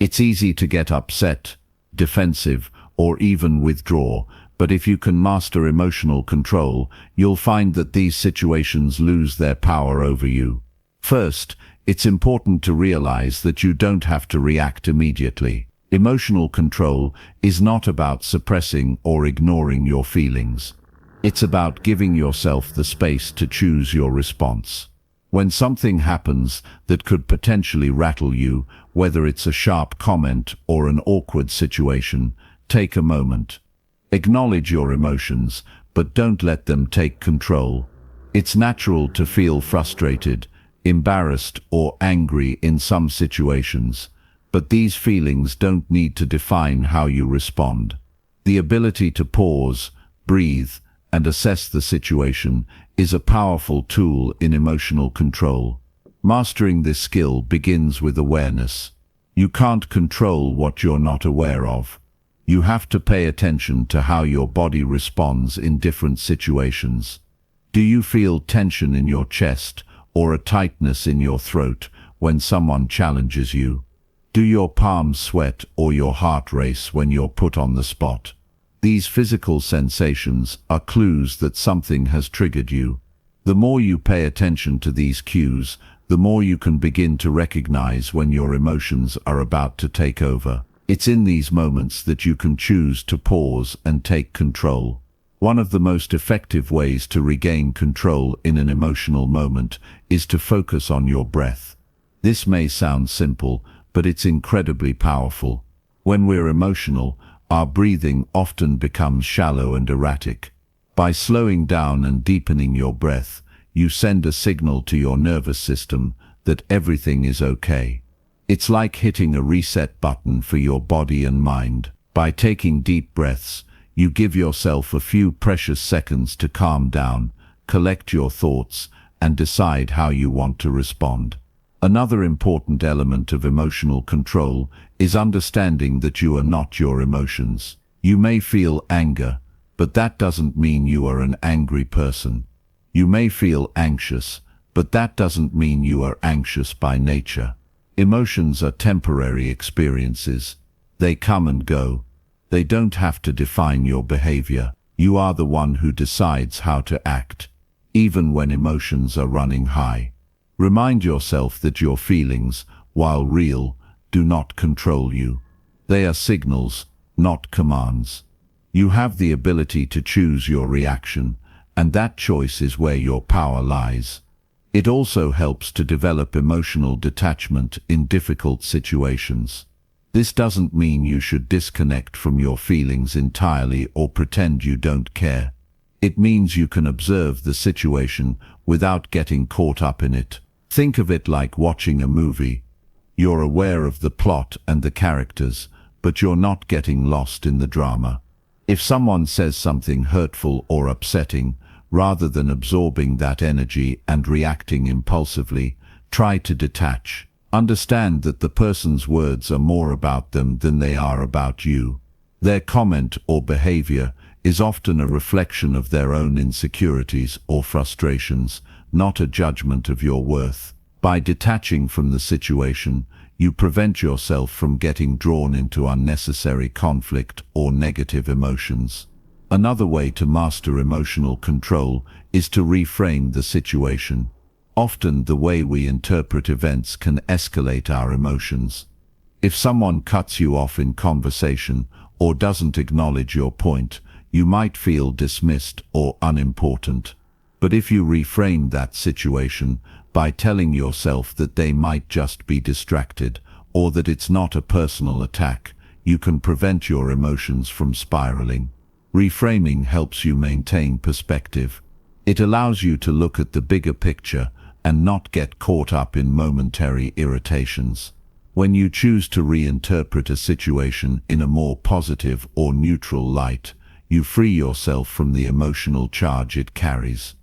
It's easy to get upset, defensive, or even withdraw, but if you can master emotional control, you'll find that these situations lose their power over you. First, it's important to realize that you don't have to react immediately. Emotional control is not about suppressing or ignoring your feelings. It's about giving yourself the space to choose your response. When something happens that could potentially rattle you, whether it's a sharp comment or an awkward situation, take a moment. Acknowledge your emotions, but don't let them take control. It's natural to feel frustrated, embarrassed, or angry in some situations, but these feelings don't need to define how you respond. The ability to pause, breathe, and assess the situation is a powerful tool in emotional control. Mastering this skill begins with awareness. You can't control what you're not aware of. You have to pay attention to how your body responds in different situations. Do you feel tension in your chest or a tightness in your throat when someone challenges you? Do your palms sweat or your heart race when you're put on the spot? These physical sensations are clues that something has triggered you. The more you pay attention to these cues, the more you can begin to recognize when your emotions are about to take over. It's in these moments that you can choose to pause and take control. One of the most effective ways to regain control in an emotional moment is to focus on your breath. This may sound simple, but it's incredibly powerful. When we're emotional, our breathing often becomes shallow and erratic. By slowing down and deepening your breath, you send a signal to your nervous system that everything is okay. It's like hitting a reset button for your body and mind. By taking deep breaths, you give yourself a few precious seconds to calm down, collect your thoughts, and decide how you want to respond. Another important element of emotional control is understanding that you are not your emotions. You may feel anger, but that doesn't mean you are an angry person. You may feel anxious, but that doesn't mean you are anxious by nature. Emotions are temporary experiences. They come and go. They don't have to define your behavior. You are the one who decides how to act, even when emotions are running high. Remind yourself that your feelings, while real, do not control you. They are signals, not commands. You have the ability to choose your reaction, and that choice is where your power lies. It also helps to develop emotional detachment in difficult situations. This doesn't mean you should disconnect from your feelings entirely or pretend you don't care. It means you can observe the situation without getting caught up in it. Think of it like watching a movie. You're aware of the plot and the characters, but you're not getting lost in the drama. If someone says something hurtful or upsetting, Rather than absorbing that energy and reacting impulsively, try to detach. Understand that the person's words are more about them than they are about you. Their comment or behavior is often a reflection of their own insecurities or frustrations, not a judgment of your worth. By detaching from the situation, you prevent yourself from getting drawn into unnecessary conflict or negative emotions. Another way to master emotional control is to reframe the situation. Often the way we interpret events can escalate our emotions. If someone cuts you off in conversation or doesn't acknowledge your point, you might feel dismissed or unimportant. But if you reframe that situation by telling yourself that they might just be distracted or that it's not a personal attack, you can prevent your emotions from spiraling. Reframing helps you maintain perspective. It allows you to look at the bigger picture and not get caught up in momentary irritations. When you choose to reinterpret a situation in a more positive or neutral light, you free yourself from the emotional charge it carries.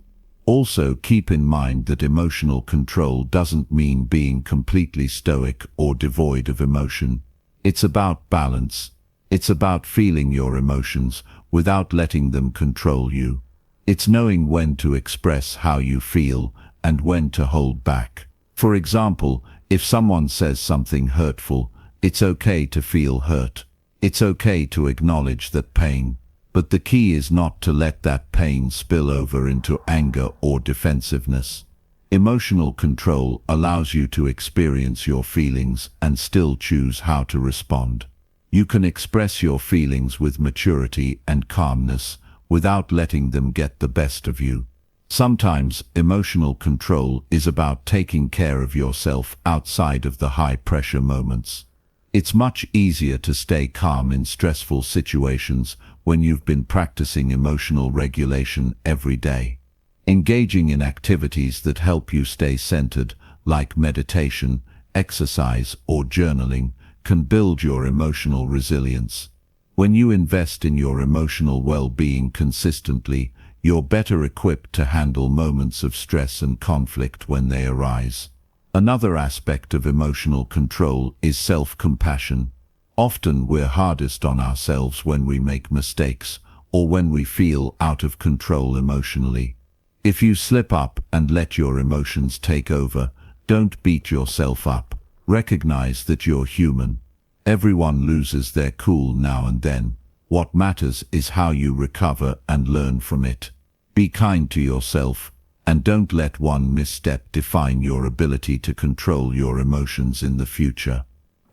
Also, keep in mind that emotional control doesn't mean being completely stoic or devoid of emotion. It's about balance. It's about feeling your emotions without letting them control you. It's knowing when to express how you feel and when to hold back. For example, if someone says something hurtful, it's okay to feel hurt. It's okay to acknowledge that pain. But the key is not to let that pain spill over into anger or defensiveness. Emotional control allows you to experience your feelings and still choose how to respond. You can express your feelings with maturity and calmness without letting them get the best of you. Sometimes emotional control is about taking care of yourself outside of the high-pressure moments. It's much easier to stay calm in stressful situations when you've been practicing emotional regulation every day. Engaging in activities that help you stay centered, like meditation, exercise, or journaling, can build your emotional resilience. When you invest in your emotional well-being consistently, you're better equipped to handle moments of stress and conflict when they arise. Another aspect of emotional control is self-compassion. Often we're hardest on ourselves when we make mistakes or when we feel out of control emotionally. If you slip up and let your emotions take over, don't beat yourself up. Recognize that you're human. Everyone loses their cool now and then. What matters is how you recover and learn from it. Be kind to yourself, and don't let one misstep define your ability to control your emotions in the future.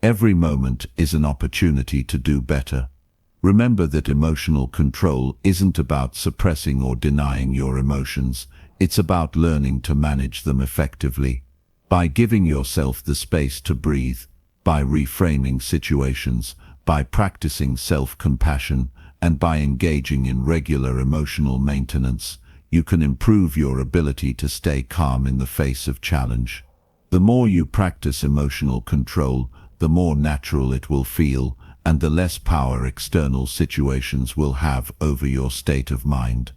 Every moment is an opportunity to do better. Remember that emotional control isn't about suppressing or denying your emotions. It's about learning to manage them effectively. By giving yourself the space to breathe, by reframing situations, by practicing self-compassion, and by engaging in regular emotional maintenance, you can improve your ability to stay calm in the face of challenge. The more you practice emotional control, the more natural it will feel, and the less power external situations will have over your state of mind.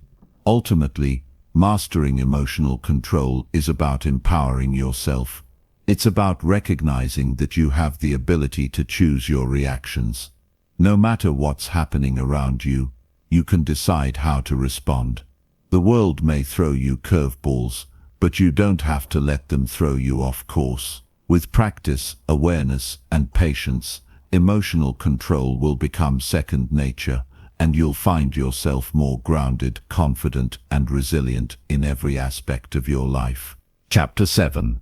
Ultimately, mastering emotional control is about empowering yourself. It's about recognizing that you have the ability to choose your reactions. No matter what's happening around you, you can decide how to respond. The world may throw you curveballs, but you don't have to let them throw you off course. With practice, awareness, and patience, emotional control will become second nature, and you'll find yourself more grounded, confident, and resilient in every aspect of your life. Chapter 7.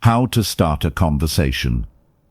How to start a conversation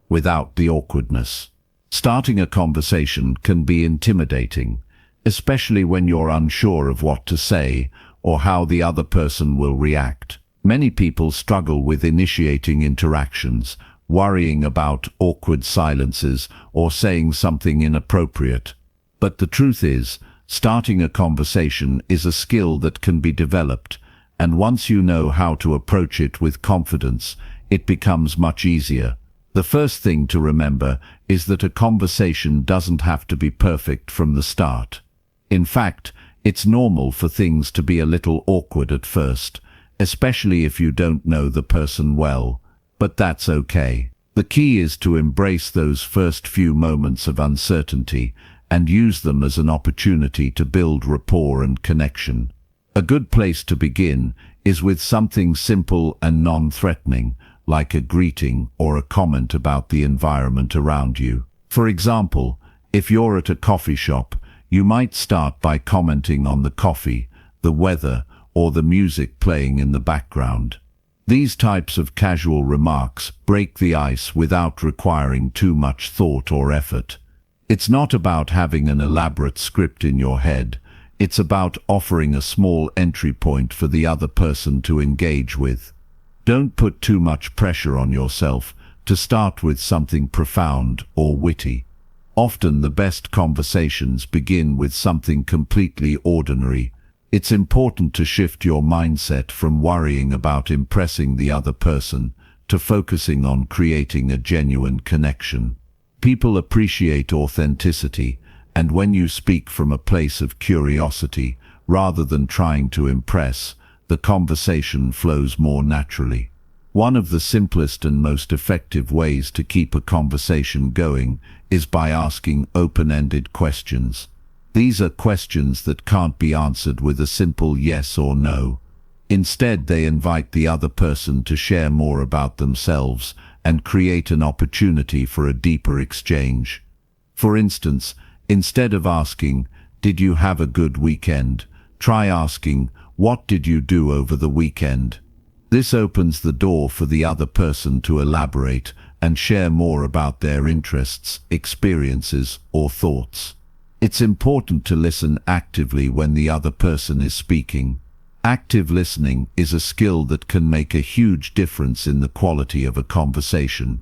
without the awkwardness. Starting a conversation can be intimidating, especially when you're unsure of what to say or how the other person will react. Many people struggle with initiating interactions, worrying about awkward silences or saying something inappropriate. But the truth is, starting a conversation is a skill that can be developed, and once you know how to approach it with confidence, it becomes much easier. The first thing to remember is that a conversation doesn't have to be perfect from the start. In fact, It's normal for things to be a little awkward at first, especially if you don't know the person well, but that's okay. The key is to embrace those first few moments of uncertainty and use them as an opportunity to build rapport and connection. A good place to begin is with something simple and non-threatening, like a greeting or a comment about the environment around you. For example, if you're at a coffee shop, you might start by commenting on the coffee, the weather, or the music playing in the background. These types of casual remarks break the ice without requiring too much thought or effort. It's not about having an elaborate script in your head. It's about offering a small entry point for the other person to engage with. Don't put too much pressure on yourself to start with something profound or witty. Often the best conversations begin with something completely ordinary. It's important to shift your mindset from worrying about impressing the other person to focusing on creating a genuine connection. People appreciate authenticity, and when you speak from a place of curiosity rather than trying to impress, the conversation flows more naturally. One of the simplest and most effective ways to keep a conversation going is by asking open-ended questions. These are questions that can't be answered with a simple yes or no. Instead, they invite the other person to share more about themselves and create an opportunity for a deeper exchange. For instance, instead of asking, "Did you have a good weekend?" try asking, "What did you do over the weekend?" This opens the door for the other person to elaborate and share more about their interests, experiences, or thoughts. It's important to listen actively when the other person is speaking. Active listening is a skill that can make a huge difference in the quality of a conversation.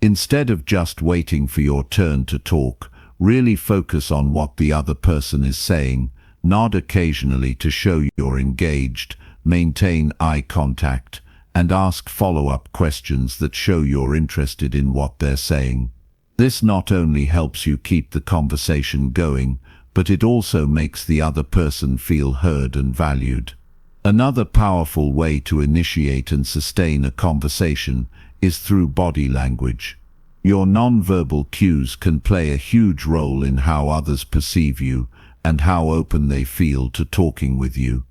Instead of just waiting for your turn to talk, really focus on what the other person is saying, nod occasionally to show you're engaged, maintain eye contact, and ask follow-up questions that show you're interested in what they're saying. This not only helps you keep the conversation going, but it also makes the other person feel heard and valued. Another powerful way to initiate and sustain a conversation is through body language. Your non-verbal cues can play a huge role in how others perceive you and how open they feel to talking with you.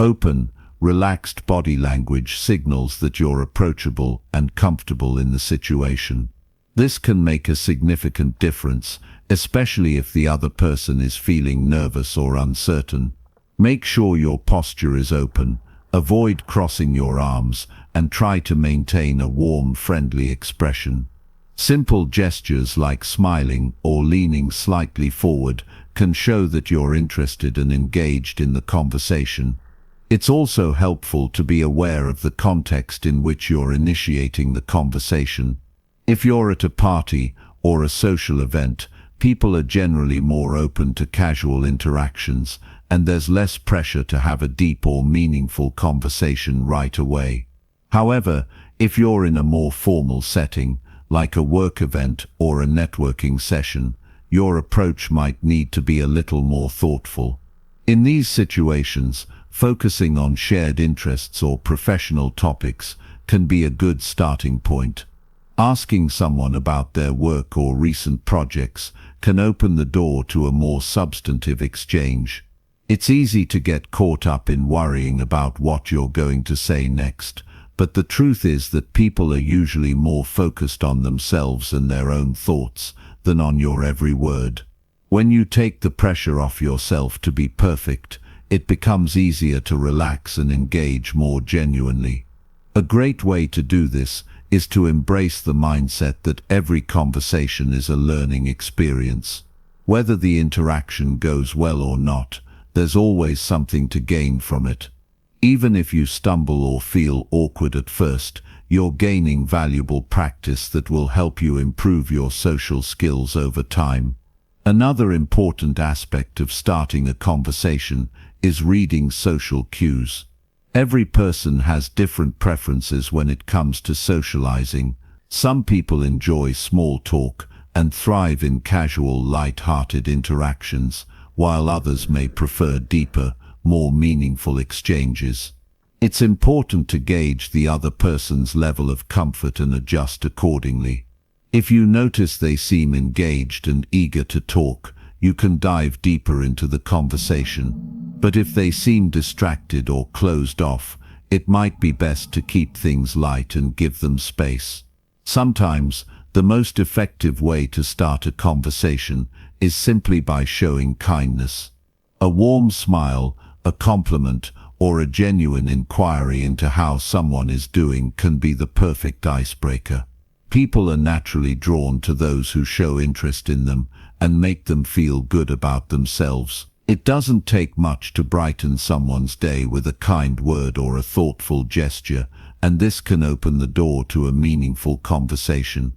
Open, relaxed body language signals that you're approachable and comfortable in the situation. This can make a significant difference, especially if the other person is feeling nervous or uncertain. Make sure your posture is open, avoid crossing your arms, and try to maintain a warm, friendly expression. Simple gestures like smiling or leaning slightly forward can show that you're interested and engaged in the conversation. It's also helpful to be aware of the context in which you're initiating the conversation. If you're at a party or a social event, people are generally more open to casual interactions, and there's less pressure to have a deep or meaningful conversation right away. However, if you're in a more formal setting, like a work event or a networking session, your approach might need to be a little more thoughtful. In these situations, focusing on shared interests or professional topics can be a good starting point. Asking someone about their work or recent projects can open the door to a more substantive exchange. It's easy to get caught up in worrying about what you're going to say next, but the truth is that people are usually more focused on themselves and their own thoughts than on your every word. When you take the pressure off yourself to be perfect, it becomes easier to relax and engage more genuinely. A great way to do this is to embrace the mindset that every conversation is a learning experience. Whether the interaction goes well or not, there's always something to gain from it. Even if you stumble or feel awkward at first, you're gaining valuable practice that will help you improve your social skills over time. Another important aspect of starting a conversation is reading social cues. Every person has different preferences when it comes to socializing. Some people enjoy small talk and thrive in casual, light-hearted interactions, while others may prefer deeper, more meaningful exchanges. It's important to gauge the other person's level of comfort and adjust accordingly. If you notice they seem engaged and eager to talk, you can dive deeper into the conversation. But if they seem distracted or closed off, it might be best to keep things light and give them space. Sometimes, the most effective way to start a conversation is simply by showing kindness. A warm smile, a compliment, or a genuine inquiry into how someone is doing can be the perfect icebreaker. People are naturally drawn to those who show interest in them and make them feel good about themselves. It doesn't take much to brighten someone's day with a kind word or a thoughtful gesture, and this can open the door to a meaningful conversation.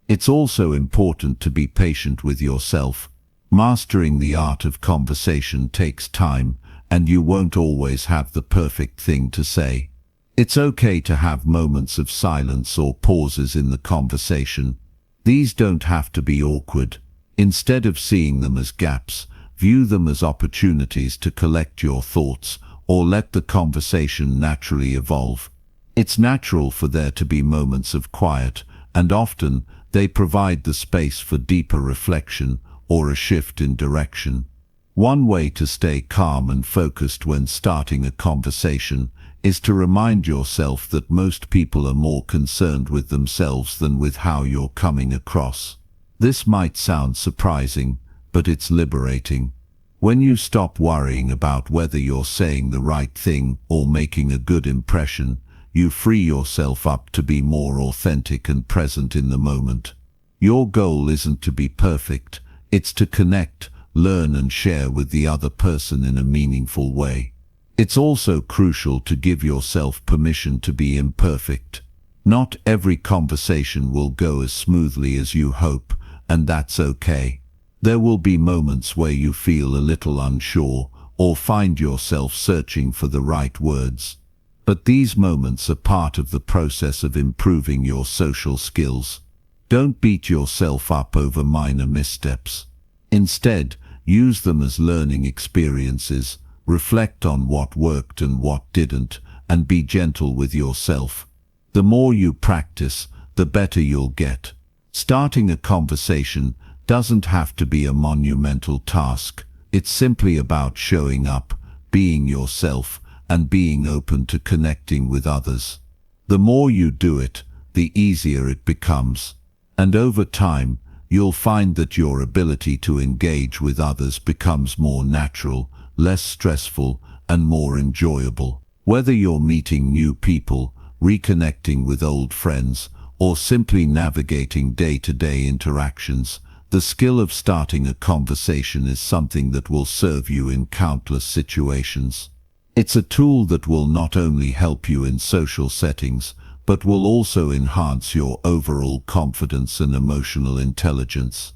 It's also important to be patient with yourself. Mastering the art of conversation takes time, and you won't always have the perfect thing to say. It's okay to have moments of silence or pauses in the conversation. These don't have to be awkward. Instead of seeing them as gaps, view them as opportunities to collect your thoughts or let the conversation naturally evolve. It's natural for there to be moments of quiet, and often they provide the space for deeper reflection or a shift in direction. One way to stay calm and focused when starting a conversation is to remind yourself that most people are more concerned with themselves than with how you're coming across. This might sound surprising, but it's liberating. When you stop worrying about whether you're saying the right thing or making a good impression, you free yourself up to be more authentic and present in the moment. Your goal isn't to be perfect, it's to connect, learn and share with the other person in a meaningful way. It's also crucial to give yourself permission to be imperfect. Not every conversation will go as smoothly as you hope, and that's okay. There will be moments where you feel a little unsure or find yourself searching for the right words. But these moments are part of the process of improving your social skills. Don't beat yourself up over minor missteps. Instead, use them as learning experiences, reflect on what worked and what didn't, and be gentle with yourself. The more you practice, the better you'll get. Starting a conversation doesn't have to be a monumental task. It's simply about showing up, being yourself, and being open to connecting with others. The more you do it, the easier it becomes. And over time, you'll find that your ability to engage with others becomes more natural, less stressful, and more enjoyable. Whether you're meeting new people, reconnecting with old friends, or simply navigating day-to-day interactions, the skill of starting a conversation is something that will serve you in countless situations. It's a tool that will not only help you in social settings, but will also enhance your overall confidence and emotional intelligence.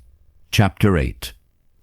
Chapter 8.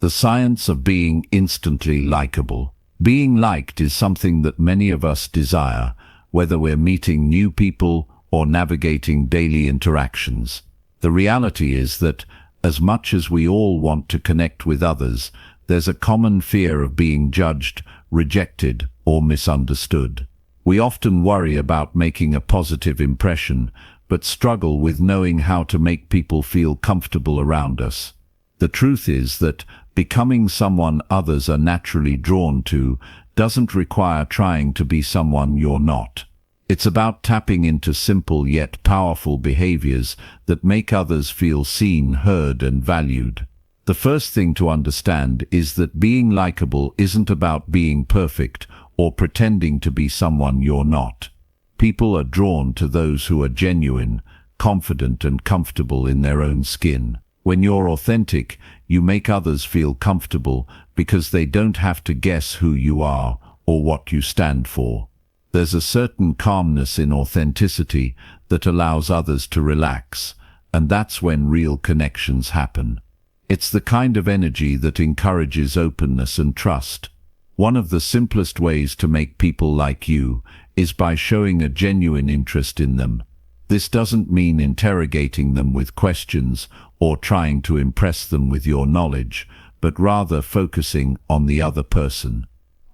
The Science of Being Instantly Likeable. Being liked is something that many of us desire, whether we're meeting new people or navigating daily interactions. The reality is that, as much as we all want to connect with others, there's a common fear of being judged, rejected, or misunderstood. We often worry about making a positive impression, but struggle with knowing how to make people feel comfortable around us. The truth is that becoming someone others are naturally drawn to doesn't require trying to be someone you're not. It's about tapping into simple yet powerful behaviors that make others feel seen, heard, and valued. The first thing to understand is that being likable isn't about being perfect or pretending to be someone you're not. People are drawn to those who are genuine, confident, and comfortable in their own skin. When you're authentic, you make others feel comfortable because they don't have to guess who you are or what you stand for. There's a certain calmness in authenticity that allows others to relax, and that's when real connections happen. It's the kind of energy that encourages openness and trust. One of the simplest ways to make people like you is by showing a genuine interest in them. This doesn't mean interrogating them with questions or trying to impress them with your knowledge, but rather focusing on the other person.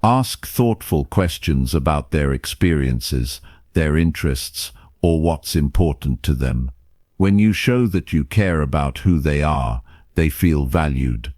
Ask thoughtful questions about their experiences, their interests, or what's important to them. When you show that you care about who they are, they feel valued.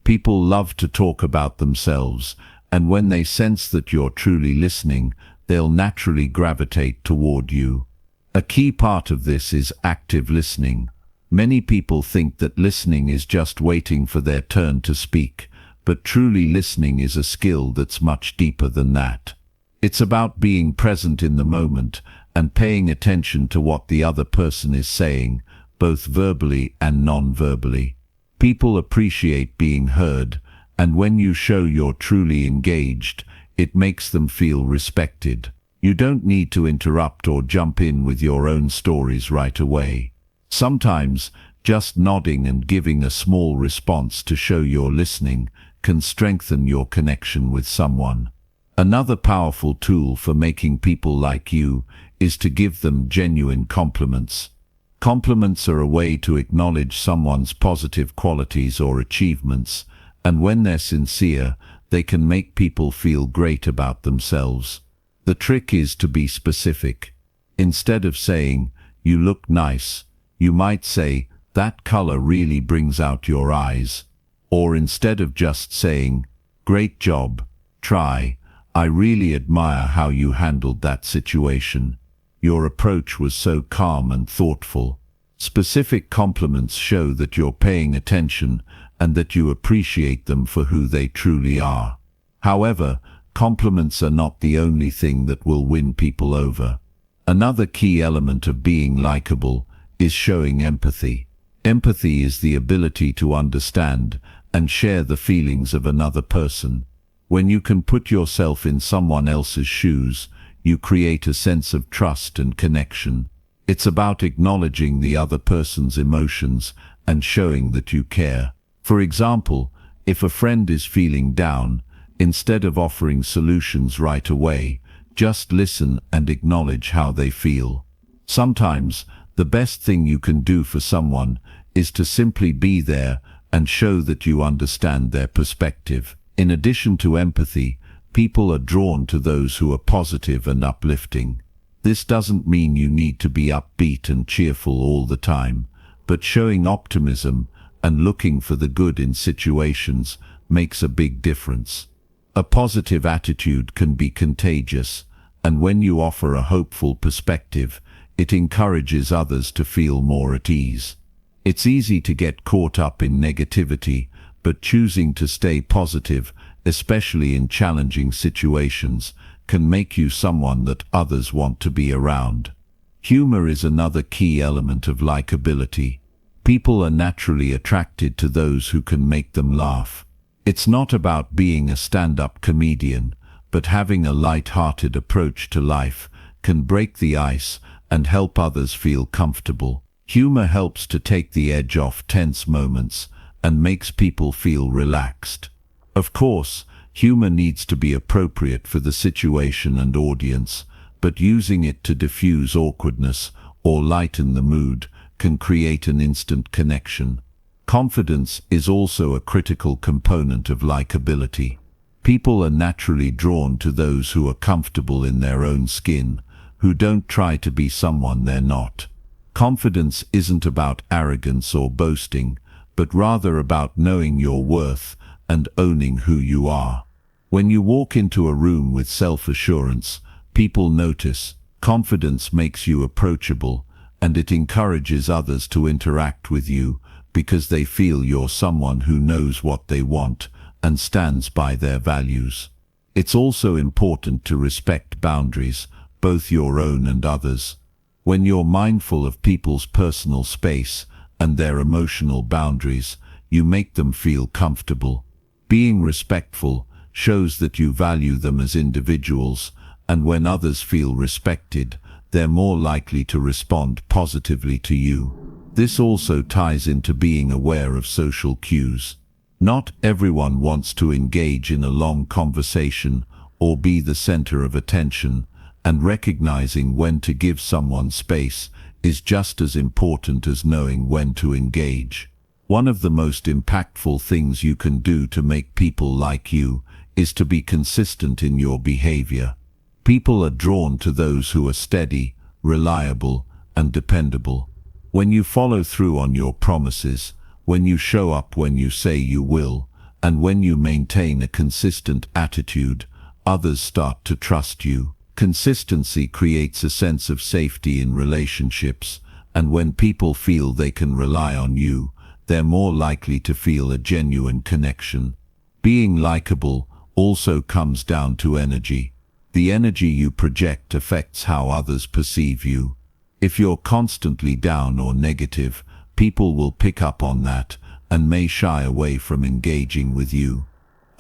People love to talk about themselves, and when they sense that you're truly listening, they'll naturally gravitate toward you. A key part of this is active listening. Many people think that listening is just waiting for their turn to speak, but truly listening is a skill that's much deeper than that. It's about being present in the moment and paying attention to what the other person is saying, both verbally and non-verbally. People appreciate being heard, and when you show you're truly engaged, it makes them feel respected. You don't need to interrupt or jump in with your own stories right away. Sometimes, just nodding and giving a small response to show you're listening can strengthen your connection with someone. Another powerful tool for making people like you is to give them genuine compliments. Compliments are a way to acknowledge someone's positive qualities or achievements, and when they're sincere, they can make people feel great about themselves. The trick is to be specific. Instead of saying, "You look nice," you might say, "That color really brings out your eyes." Or instead of just saying, "Great job, try, I really admire how you handled that situation. Your approach was so calm and thoughtful." Specific compliments show that you're paying attention and that you appreciate them for who they truly are. However, compliments are not the only thing that will win people over. Another key element of being likable is showing empathy. Empathy is the ability to understand and share the feelings of another person. When you can put yourself in someone else's shoes, you create a sense of trust and connection. It's about acknowledging the other person's emotions and showing that you care. For example, if a friend is feeling down, instead of offering solutions right away, just listen and acknowledge how they feel. Sometimes, the best thing you can do for someone is to simply be there and show that you understand their perspective. In addition to empathy, people are drawn to those who are positive and uplifting. This doesn't mean you need to be upbeat and cheerful all the time, but showing optimism and looking for the good in situations makes a big difference. A positive attitude can be contagious, and when you offer a hopeful perspective, it encourages others to feel more at ease. It's easy to get caught up in negativity, but choosing to stay positive, especially in challenging situations, can make you someone that others want to be around. Humor is another key element of likability. People are naturally attracted to those who can make them laugh. It's not about being a stand-up comedian, but having a light-hearted approach to life can break the ice and help others feel comfortable. Humor helps to take the edge off tense moments and makes people feel relaxed. Of course, humor needs to be appropriate for the situation and audience, but using it to diffuse awkwardness or lighten the mood can create an instant connection. Confidence is also a critical component of likability. People are naturally drawn to those who are comfortable in their own skin, who don't try to be someone they're not. Confidence isn't about arrogance or boasting, but rather about knowing your worth and owning who you are. When you walk into a room with self-assurance, people notice. Confidence makes you approachable, and it encourages others to interact with you because they feel you're someone who knows what they want and stands by their values. It's also important to respect boundaries, both your own and others. When you're mindful of people's personal space and their emotional boundaries, you make them feel comfortable. Being respectful shows that you value them as individuals, and when others feel respected, they're more likely to respond positively to you. This also ties into being aware of social cues. Not everyone wants to engage in a long conversation or be the center of attention, and recognizing when to give someone space is just as important as knowing when to engage. One of the most impactful things you can do to make people like you is to be consistent in your behavior. People are drawn to those who are steady, reliable, and dependable. When you follow through on your promises, when you show up when you say you will, and when you maintain a consistent attitude, others start to trust you. Consistency creates a sense of safety in relationships, and when people feel they can rely on you, they're more likely to feel a genuine connection. Being likable also comes down to energy. The energy you project affects how others perceive you. If you're constantly down or negative, people will pick up on that and may shy away from engaging with you.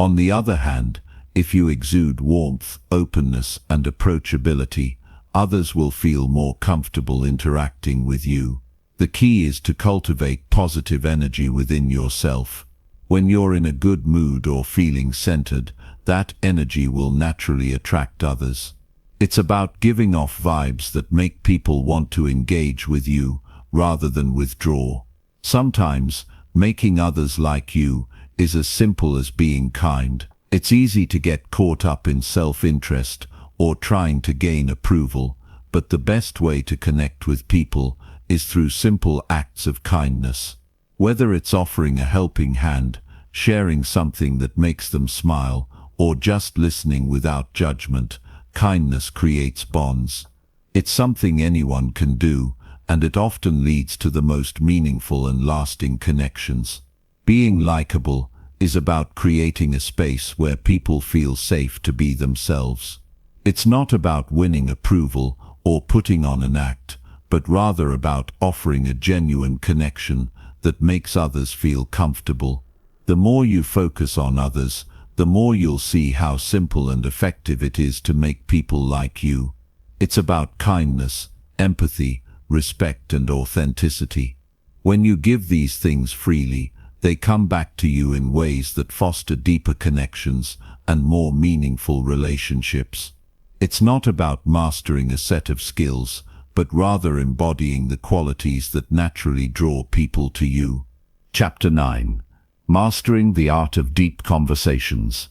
On the other hand, if you exude warmth, openness, and approachability, others will feel more comfortable interacting with you. The key is to cultivate positive energy within yourself. When you're in a good mood or feeling centered, that energy will naturally attract others. It's about giving off vibes that make people want to engage with you rather than withdraw. Sometimes, making others like you is as simple as being kind. It's easy to get caught up in self-interest or trying to gain approval, but the best way to connect with people is through simple acts of kindness. Whether it's offering a helping hand, sharing something that makes them smile, or just listening without judgment, kindness creates bonds. It's something anyone can do, and it often leads to the most meaningful and lasting connections. Being likable is about creating a space where people feel safe to be themselves. It's not about winning approval or putting on an act, but rather about offering a genuine connection that makes others feel comfortable. The more you focus on others, the more you'll see how simple and effective it is to make people like you. It's about kindness, empathy, respect, and authenticity. When you give these things freely, they come back to you in ways that foster deeper connections and more meaningful relationships. It's not about mastering a set of skills, but rather embodying the qualities that naturally draw people to you. Chapter 9. Mastering the Art of Deep Conversations.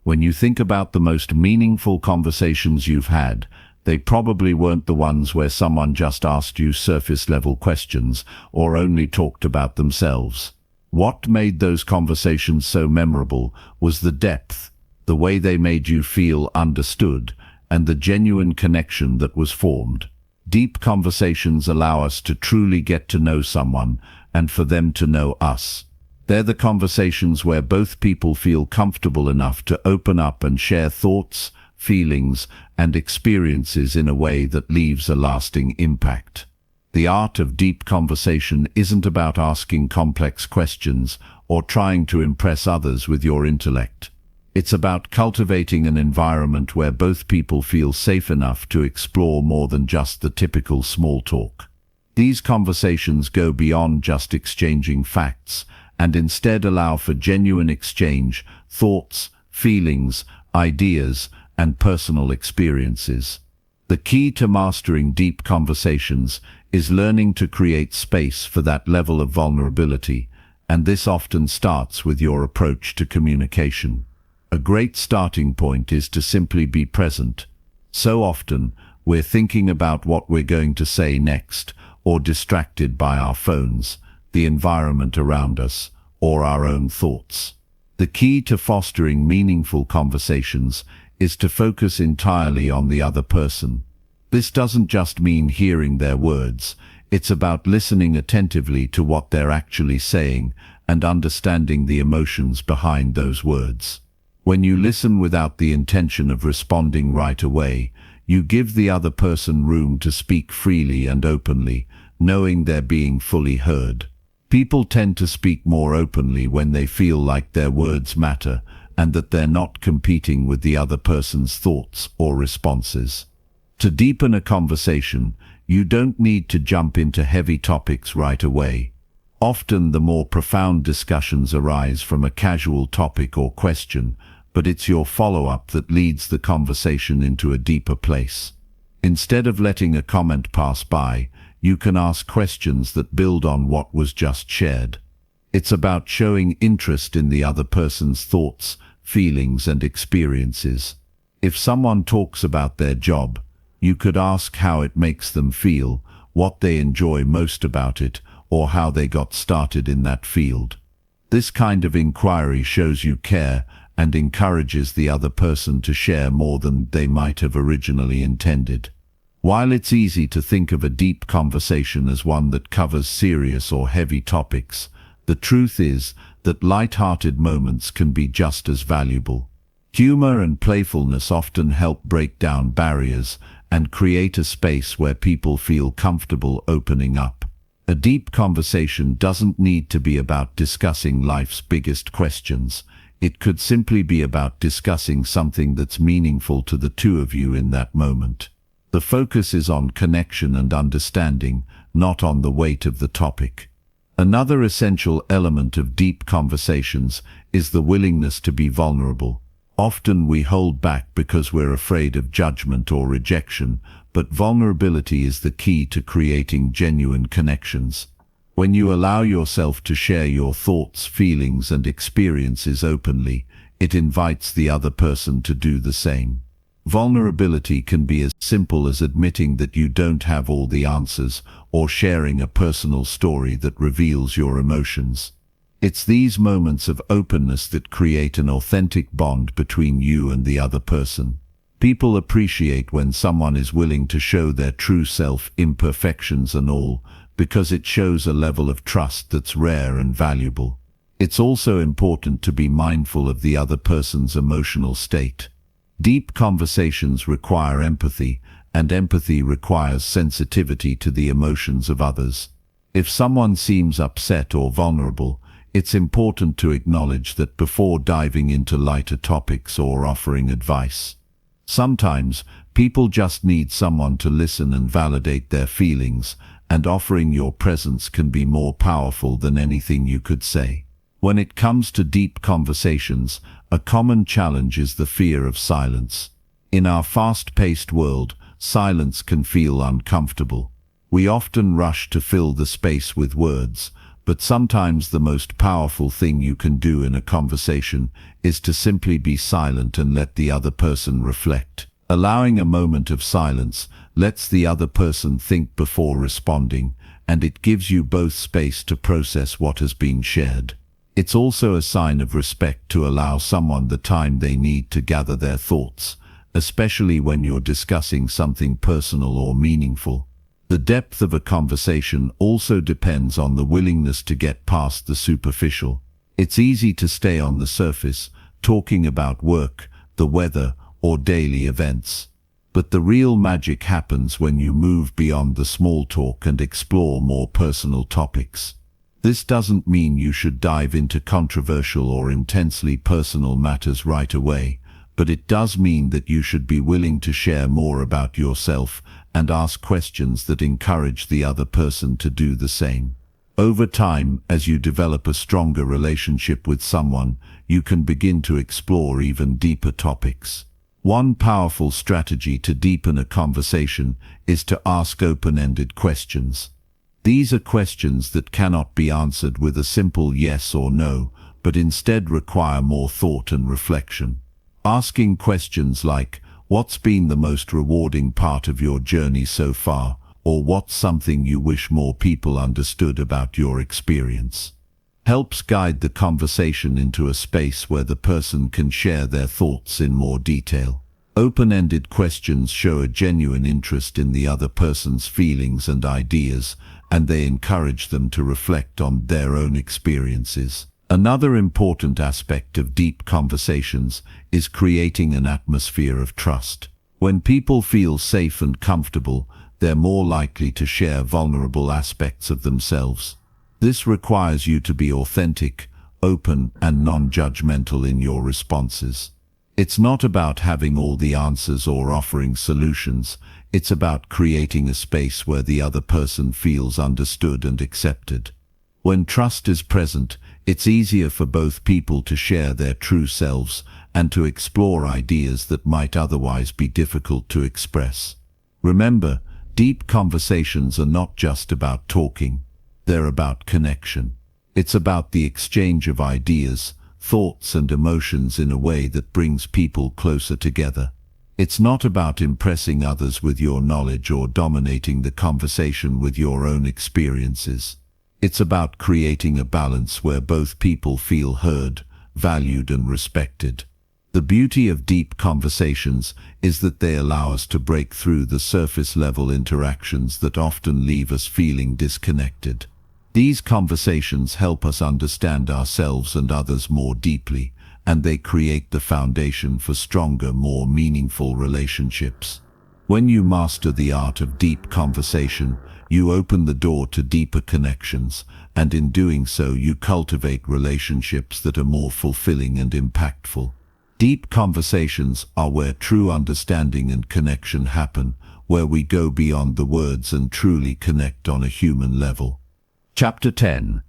When you think about the most meaningful conversations you've had, they probably weren't the ones where someone just asked you surface-level questions or only talked about themselves. What made those conversations so memorable was the depth, the way they made you feel understood, and the genuine connection that was formed. Deep conversations allow us to truly get to know someone and for them to know us. They're the conversations where both people feel comfortable enough to open up and share thoughts, feelings, and experiences in a way that leaves a lasting impact. The art of deep conversation isn't about asking complex questions or trying to impress others with your intellect. It's about cultivating an environment where both people feel safe enough to explore more than just the typical small talk. These conversations go beyond just exchanging facts, and instead allow for genuine exchange, thoughts, feelings, ideas, and personal experiences. The key to mastering deep conversations is learning to create space for that level of vulnerability, and this often starts with your approach to communication. A great starting point is to simply be present. So often, we're thinking about what we're going to say next, or distracted by our phones, the environment around us, or our own thoughts. The key to fostering meaningful conversations is to focus entirely on the other person. This doesn't just mean hearing their words, it's about listening attentively to what they're actually saying and understanding the emotions behind those words. When you listen without the intention of responding right away, you give the other person room to speak freely and openly, knowing they're being fully heard. People tend to speak more openly when they feel like their words matter and that they're not competing with the other person's thoughts or responses. To deepen a conversation, you don't need to jump into heavy topics right away. Often the more profound discussions arise from a casual topic or question, but it's your follow-up that leads the conversation into a deeper place. Instead of letting a comment pass by, you can ask questions that build on what was just shared. It's about showing interest in the other person's thoughts, feelings, and experiences. If someone talks about their job, you could ask how it makes them feel, what they enjoy most about it, or how they got started in that field. This kind of inquiry shows you care and encourages the other person to share more than they might have originally intended. While it's easy to think of a deep conversation as one that covers serious or heavy topics, the truth is that light-hearted moments can be just as valuable. Humor and playfulness often help break down barriers and create a space where people feel comfortable opening up. A deep conversation doesn't need to be about discussing life's biggest questions. It could simply be about discussing something that's meaningful to the two of you in that moment. The focus is on connection and understanding, not on the weight of the topic. Another essential element of deep conversations is the willingness to be vulnerable. Often we hold back because we're afraid of judgment or rejection, but vulnerability is the key to creating genuine connections. When you allow yourself to share your thoughts, feelings, and experiences openly, it invites the other person to do the same. Vulnerability can be as simple as admitting that you don't have all the answers, or sharing a personal story that reveals your emotions. It's these moments of openness that create an authentic bond between you and the other person. People appreciate when someone is willing to show their true self, imperfections and all, because it shows a level of trust that's rare and valuable. It's also important to be mindful of the other person's emotional state. Deep conversations require empathy, and empathy requires sensitivity to the emotions of others. If someone seems upset or vulnerable, it's important to acknowledge that before diving into lighter topics or offering advice. Sometimes, people just need someone to listen and validate their feelings, and offering your presence can be more powerful than anything you could say. When it comes to deep conversations, a common challenge is the fear of silence. In our fast-paced world, silence can feel uncomfortable. We often rush to fill the space with words, but sometimes the most powerful thing you can do in a conversation is to simply be silent and let the other person reflect. Allowing a moment of silence lets the other person think before responding, and it gives you both space to process what has been shared. It's also a sign of respect to allow someone the time they need to gather their thoughts, especially when you're discussing something personal or meaningful. The depth of a conversation also depends on the willingness to get past the superficial. It's easy to stay on the surface, talking about work, the weather, or daily events. But the real magic happens when you move beyond the small talk and explore more personal topics. This doesn't mean you should dive into controversial or intensely personal matters right away, but it does mean that you should be willing to share more about yourself and ask questions that encourage the other person to do the same. Over time, as you develop a stronger relationship with someone, you can begin to explore even deeper topics. One powerful strategy to deepen a conversation is to ask open-ended questions. These are questions that cannot be answered with a simple yes or no, but instead require more thought and reflection. Asking questions like, "What's been the most rewarding part of your journey so far?" or "What's something you wish more people understood about your experience?" helps guide the conversation into a space where the person can share their thoughts in more detail. Open-ended questions show a genuine interest in the other person's feelings and ideas, and they encourage them to reflect on their own experiences. Another important aspect of deep conversations is creating an atmosphere of trust. When people feel safe and comfortable, they're more likely to share vulnerable aspects of themselves. This requires you to be authentic, open, and non-judgmental in your responses. It's not about having all the answers or offering solutions. It's about creating a space where the other person feels understood and accepted. When trust is present, it's easier for both people to share their true selves and to explore ideas that might otherwise be difficult to express. Remember, deep conversations are not just about talking. They're about connection. It's about the exchange of ideas, thoughts and emotions in a way that brings people closer together. It's not about impressing others with your knowledge or dominating the conversation with your own experiences. It's about creating a balance where both people feel heard, valued and respected. The beauty of deep conversations is that they allow us to break through the surface-level interactions that often leave us feeling disconnected. These conversations help us understand ourselves and others more deeply, and they create the foundation for stronger, more meaningful relationships. When you master the art of deep conversation, you open the door to deeper connections, and in doing so you cultivate relationships that are more fulfilling and impactful. Deep conversations are where true understanding and connection happen, where we go beyond the words and truly connect on a human level. Chapter 10.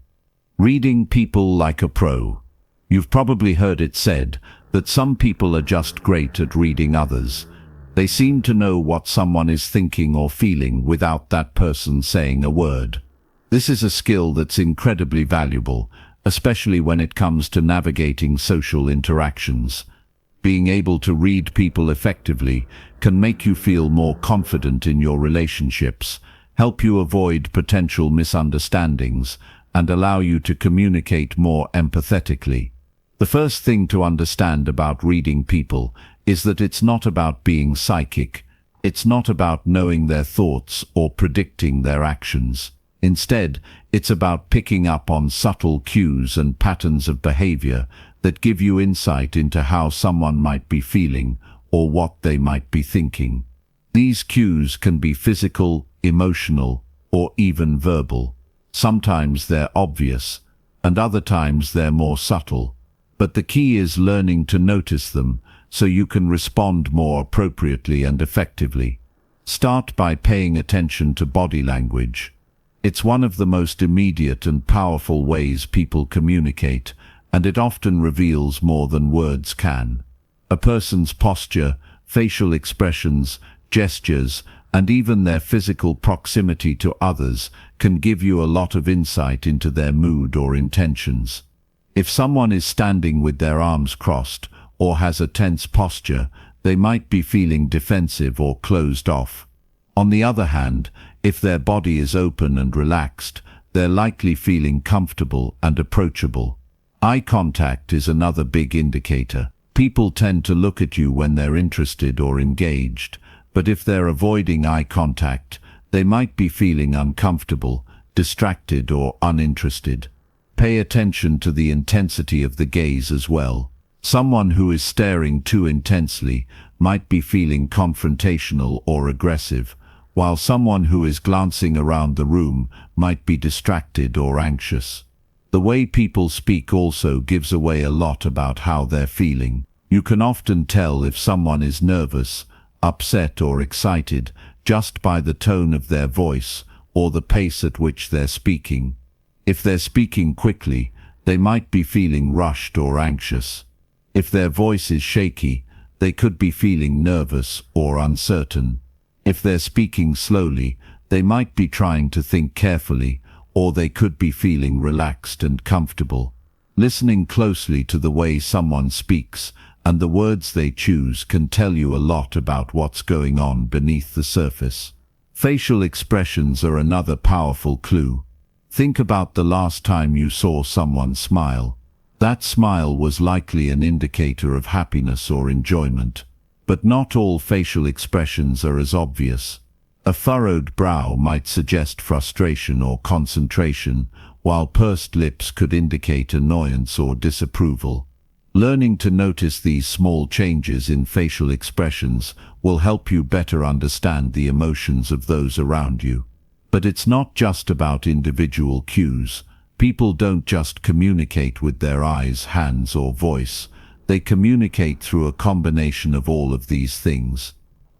Reading people like a pro. You've probably heard it said that some people are just great at reading others. They seem to know what someone is thinking or feeling without that person saying a word. This is a skill that's incredibly valuable, especially when it comes to navigating social interactions. Being able to read people effectively can make you feel more confident in your relationships, help you avoid potential misunderstandings, and allow you to communicate more empathetically. The first thing to understand about reading people is that it's not about being psychic. It's not about knowing their thoughts or predicting their actions. Instead, it's about picking up on subtle cues and patterns of behavior that give you insight into how someone might be feeling or what they might be thinking. These cues can be physical, emotional, or even verbal. Sometimes they're obvious, and other times they're more subtle. But the key is learning to notice them so you can respond more appropriately and effectively. Start by paying attention to body language. It's one of the most immediate and powerful ways people communicate, and it often reveals more than words can. A person's posture, facial expressions, gestures, and even their physical proximity to others can give you a lot of insight into their mood or intentions. If someone is standing with their arms crossed or has a tense posture, they might be feeling defensive or closed off. On the other hand, if their body is open and relaxed, they're likely feeling comfortable and approachable. Eye contact is another big indicator. People tend to look at you when they're interested or engaged, but if they're avoiding eye contact, they might be feeling uncomfortable, distracted or uninterested. Pay attention to the intensity of the gaze as well. Someone who is staring too intensely might be feeling confrontational or aggressive, while someone who is glancing around the room might be distracted or anxious. The way people speak also gives away a lot about how they're feeling. You can often tell if someone is nervous, upset or excited just by the tone of their voice or the pace at which they're speaking. If they're speaking quickly, they might be feeling rushed or anxious. If their voice is shaky, they could be feeling nervous or uncertain. If they're speaking slowly, they might be trying to think carefully, or they could be feeling relaxed and comfortable. Listening closely to the way someone speaks and the words they choose can tell you a lot about what's going on beneath the surface. Facial expressions are another powerful clue. Think about the last time you saw someone smile. That smile was likely an indicator of happiness or enjoyment. But not all facial expressions are as obvious. A furrowed brow might suggest frustration or concentration, while pursed lips could indicate annoyance or disapproval. Learning to notice these small changes in facial expressions will help you better understand the emotions of those around you. But it's not just about individual cues. People don't just communicate with their eyes, hands, or voice. They communicate through a combination of all of these things.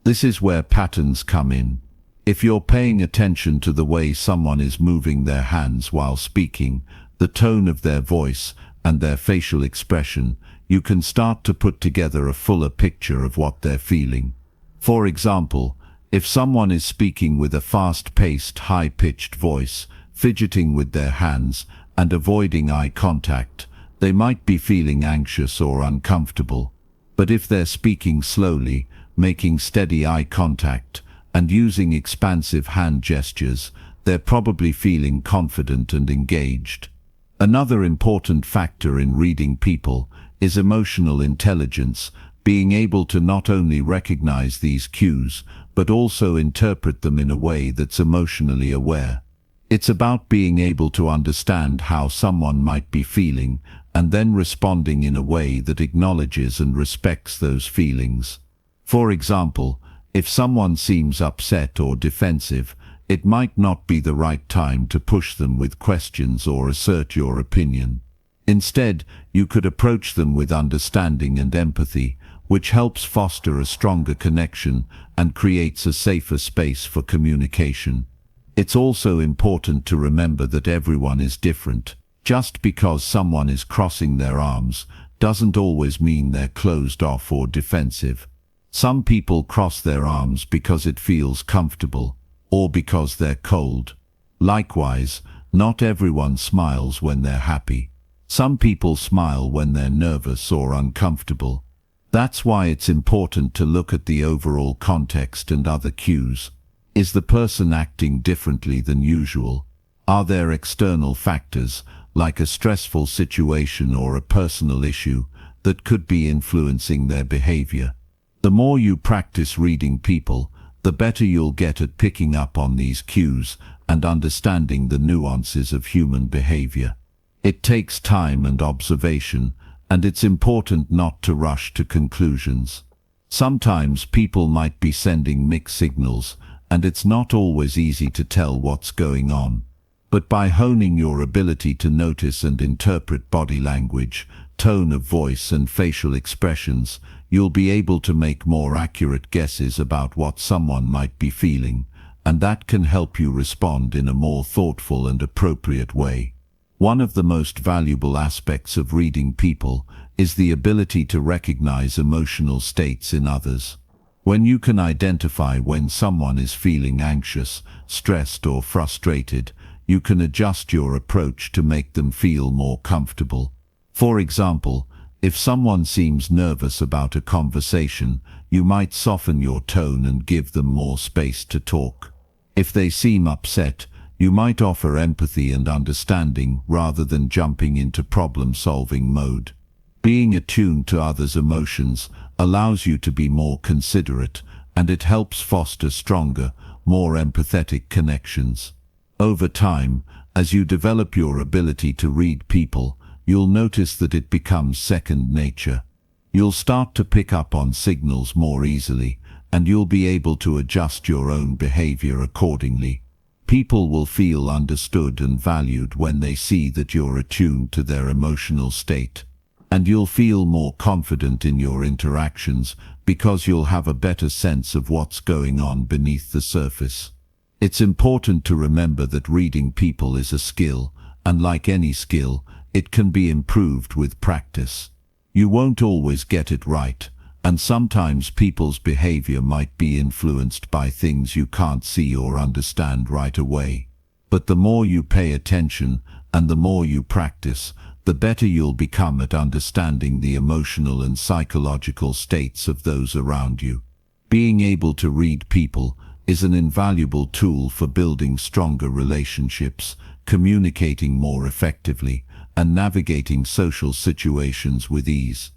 This is where patterns come in. If you're paying attention to the way someone is moving their hands while speaking, the tone of their voice, and their facial expression, you can start to put together a fuller picture of what they're feeling. For example, if someone is speaking with a fast-paced, high-pitched voice, fidgeting with their hands, and avoiding eye contact, they might be feeling anxious or uncomfortable. But if they're speaking slowly, making steady eye contact, and using expansive hand gestures, they're probably feeling confident and engaged. Another important factor in reading people is emotional intelligence, being able to not only recognize these cues, but also interpret them in a way that's emotionally aware. It's about being able to understand how someone might be feeling, and then responding in a way that acknowledges and respects those feelings. For example, if someone seems upset or defensive, it might not be the right time to push them with questions or assert your opinion. Instead, you could approach them with understanding and empathy, which helps foster a stronger connection and creates a safer space for communication. It's also important to remember that everyone is different. Just because someone is crossing their arms doesn't always mean they're closed off or defensive. Some people cross their arms because it feels comfortable, or because they're cold. Likewise, not everyone smiles when they're happy. Some people smile when they're nervous or uncomfortable. That's why it's important to look at the overall context and other cues. Is the person acting differently than usual? Are there external factors, like a stressful situation or a personal issue, that could be influencing their behavior? The more you practice reading people, the better you'll get at picking up on these cues and understanding the nuances of human behavior. It takes time and observation, and it's important not to rush to conclusions. Sometimes people might be sending mixed signals, and it's not always easy to tell what's going on. But by honing your ability to notice and interpret body language, tone of voice and facial expressions, you'll be able to make more accurate guesses about what someone might be feeling, and that can help you respond in a more thoughtful and appropriate way. One of the most valuable aspects of reading people is the ability to recognize emotional states in others. When you can identify when someone is feeling anxious, stressed, or frustrated, you can adjust your approach to make them feel more comfortable. For example, if someone seems nervous about a conversation, you might soften your tone and give them more space to talk. If they seem upset, you might offer empathy and understanding rather than jumping into problem-solving mode. Being attuned to others' emotions allows you to be more considerate, and it helps foster stronger, more empathetic connections. Over time, as you develop your ability to read people, you'll notice that it becomes second nature. You'll start to pick up on signals more easily, and you'll be able to adjust your own behavior accordingly. People will feel understood and valued when they see that you're attuned to their emotional state. And you'll feel more confident in your interactions because you'll have a better sense of what's going on beneath the surface. It's important to remember that reading people is a skill, and like any skill, it can be improved with practice. You won't always get it right, and sometimes people's behavior might be influenced by things you can't see or understand right away. But the more you pay attention and the more you practice, the better you'll become at understanding the emotional and psychological states of those around you. Being able to read people is an invaluable tool for building stronger relationships, communicating more effectively, and navigating social situations with ease.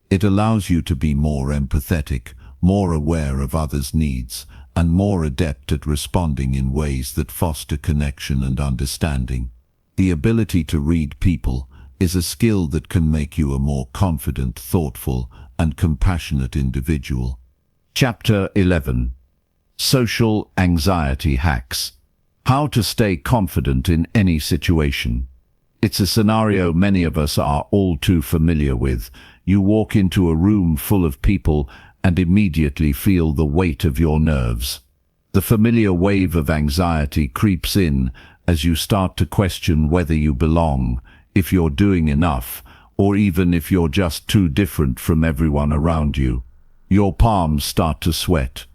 It allows you to be more empathetic, more aware of others' needs, and more adept at responding in ways that foster connection and understanding. The ability to read people is a skill that can make you a more confident, thoughtful, and compassionate individual. Chapter 11. Social Anxiety Hacks. How to stay confident in any situation. It's a scenario many of us are all too familiar with. You walk into a room full of people and immediately feel the weight of your nerves. The familiar wave of anxiety creeps in as you start to question whether you belong, if you're doing enough, or even if you're just too different from everyone around you. Your palms start to sweat.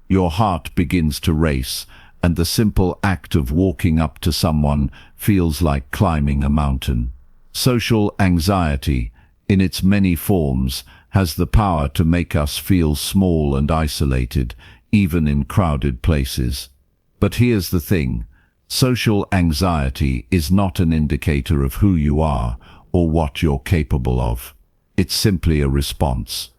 Your heart begins to race, and the simple act of walking up to someone feels like climbing a mountain. Social anxiety, in its many forms, has the power to make us feel small and isolated, even in crowded places. But here's the thing: social anxiety is not an indicator of who you are or what you're capable of. It's simply a response,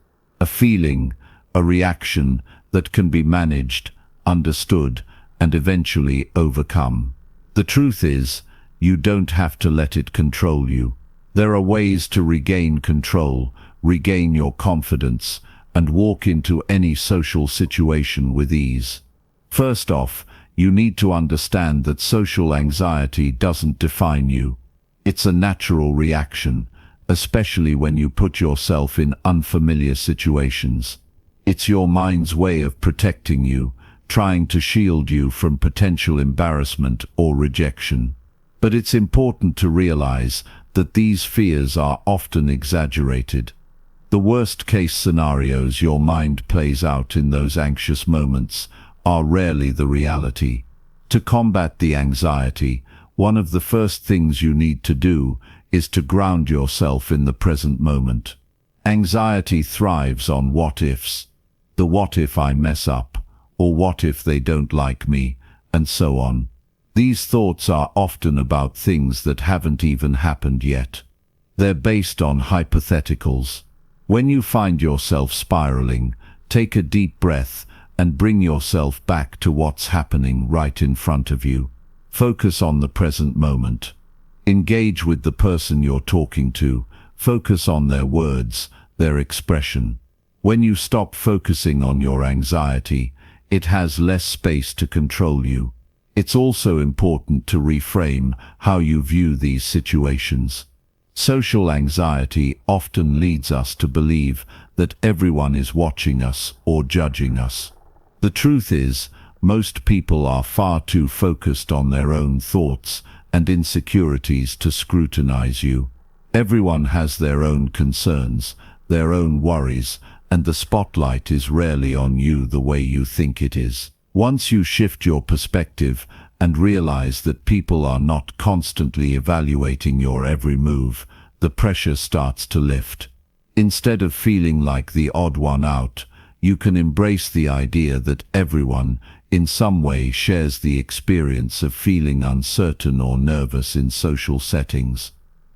a feeling, a reaction that can be managed, understood, and eventually overcome. The truth is, you don't have to let it control you. There are ways to regain control, regain your confidence, and walk into any social situation with ease. First off, you need to understand that social anxiety doesn't define you. It's a natural reaction, especially when you put yourself in unfamiliar situations. It's your mind's way of protecting you, trying to shield you from potential embarrassment or rejection. But it's important to realize that these fears are often exaggerated. The worst-case scenarios your mind plays out in those anxious moments are rarely the reality. To combat the anxiety, one of the first things you need to do is to ground yourself in the present moment. Anxiety thrives on what-ifs. The what if I mess up, or what if they don't like me, and so on. These thoughts are often about things that haven't even happened yet. They're based on hypotheticals. When you find yourself spiraling, take a deep breath and bring yourself back to what's happening right in front of you. Focus on the present moment. Engage with the person you're talking to. Focus on their words, their expression. When you stop focusing on your anxiety, it has less space to control you. It's also important to reframe how you view these situations. Social anxiety often leads us to believe that everyone is watching us or judging us. The truth is, most people are far too focused on their own thoughts and insecurities to scrutinize you. Everyone has their own concerns, their own worries, and the spotlight is rarely on you the way you think it is. Once you shift your perspective and realize that people are not constantly evaluating your every move, the pressure starts to lift. Instead of feeling like the odd one out, you can embrace the idea that everyone, in some way, shares the experience of feeling uncertain or nervous in social settings.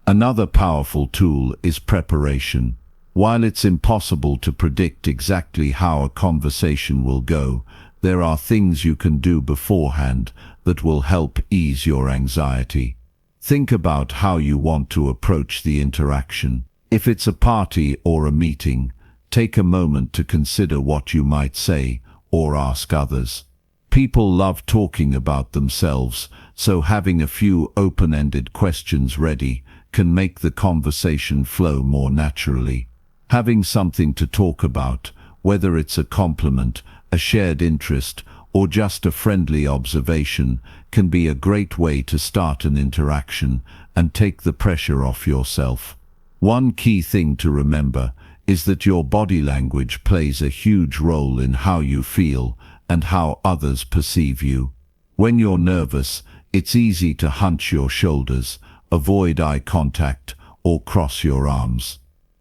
Another powerful tool is preparation. While it's impossible to predict exactly how a conversation will go, there are things you can do beforehand that will help ease your anxiety. Think about how you want to approach the interaction. If it's a party or a meeting, take a moment to consider what you might say or ask others. People love talking about themselves, so having a few open-ended questions ready can make the conversation flow more naturally. Having something to talk about, whether it's a compliment, a shared interest, or just a friendly observation, can be a great way to start an interaction and take the pressure off yourself. One key thing to remember is that your body language plays a huge role in how you feel and how others perceive you. When you're nervous, it's easy to hunch your shoulders, avoid eye contact, or cross your arms.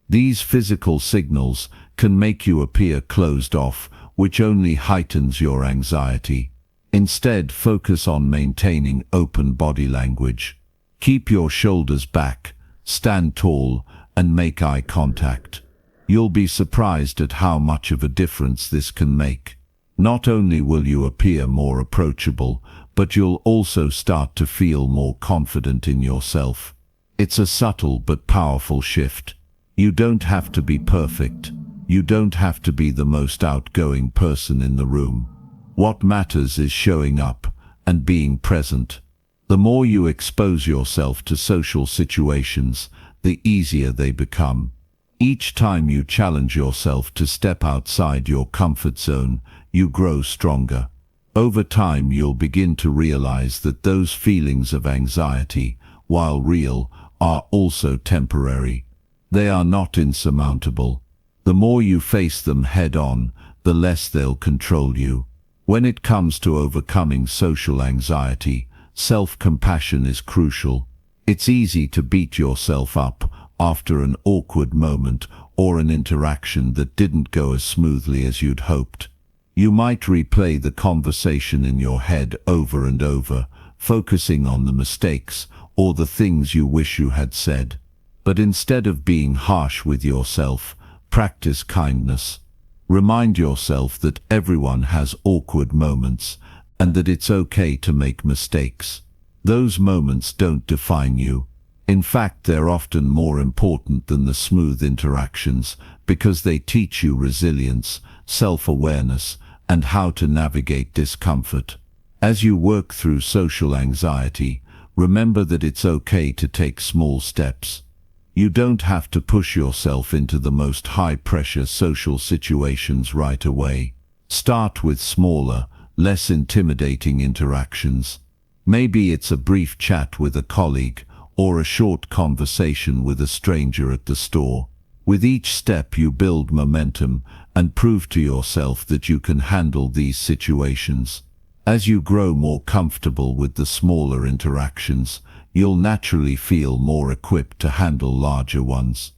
These physical signals can make you appear closed off, which only heightens your anxiety. Instead, focus on maintaining open body language. Keep your shoulders back, stand tall, and make eye contact. You'll be surprised at how much of a difference this can make. Not only will you appear more approachable, but you'll also start to feel more confident in yourself. It's a subtle but powerful shift. You don't have to be perfect. You don't have to be the most outgoing person in the room. What matters is showing up and being present. The more you expose yourself to social situations, the easier they become. Each time you challenge yourself to step outside your comfort zone, you grow stronger. Over time, you'll begin to realize that those feelings of anxiety, while real, are also temporary. They are not insurmountable. The more you face them head-on, the less they'll control you. When it comes to overcoming social anxiety, self-compassion is crucial. It's easy to beat yourself up after an awkward moment or an interaction that didn't go as smoothly as you'd hoped. You might replay the conversation in your head over and over, focusing on the mistakes or the things you wish you had said. But instead of being harsh with yourself, practice kindness. Remind yourself that everyone has awkward moments and that it's okay to make mistakes. Those moments don't define you. In fact, they're often more important than the smooth interactions because they teach you resilience, self-awareness, and how to navigate discomfort. As you work through social anxiety, remember that it's okay to take small steps. You don't have to push yourself into the most high-pressure social situations right away. Start with smaller, less intimidating interactions. Maybe it's a brief chat with a colleague or a short conversation with a stranger at the store. With each step you build momentum and prove to yourself that you can handle these situations. As you grow more comfortable with the smaller interactions, you'll naturally feel more equipped to handle larger ones.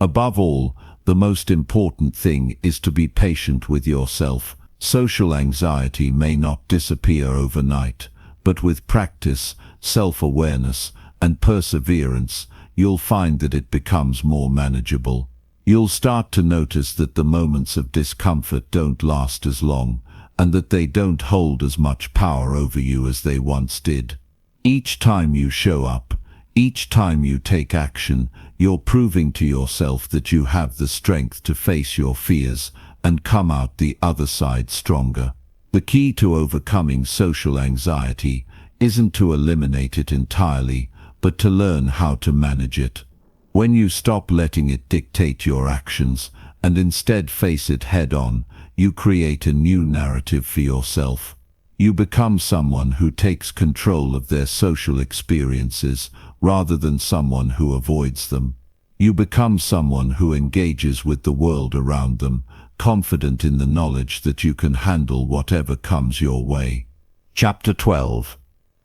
Above all, the most important thing is to be patient with yourself. Social anxiety may not disappear overnight, but with practice, self-awareness, and perseverance, you'll find that it becomes more manageable. You'll start to notice that the moments of discomfort don't last as long, and that they don't hold as much power over you as they once did. Each time you show up, each time you take action, you're proving to yourself that you have the strength to face your fears and come out the other side stronger. The key to overcoming social anxiety isn't to eliminate it entirely, but to learn how to manage it. When you stop letting it dictate your actions and instead face it head-on, you create a new narrative for yourself. You become someone who takes control of their social experiences rather than someone who avoids them. You become someone who engages with the world around them, confident in the knowledge that you can handle whatever comes your way. Chapter 12.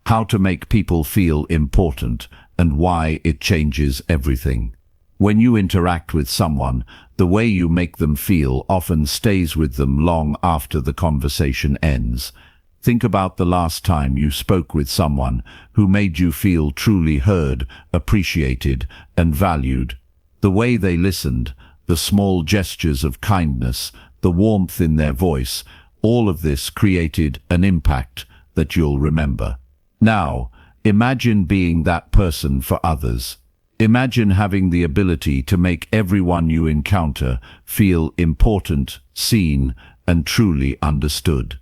How to make people feel important and why it changes everything. When you interact with someone, the way you make them feel often stays with them long after the conversation ends. Think about the last time you spoke with someone who made you feel truly heard, appreciated, and valued. The way they listened, the small gestures of kindness, the warmth in their voice, all of this created an impact that you'll remember. Now, imagine being that person for others. Imagine having the ability to make everyone you encounter feel important, seen, and truly understood.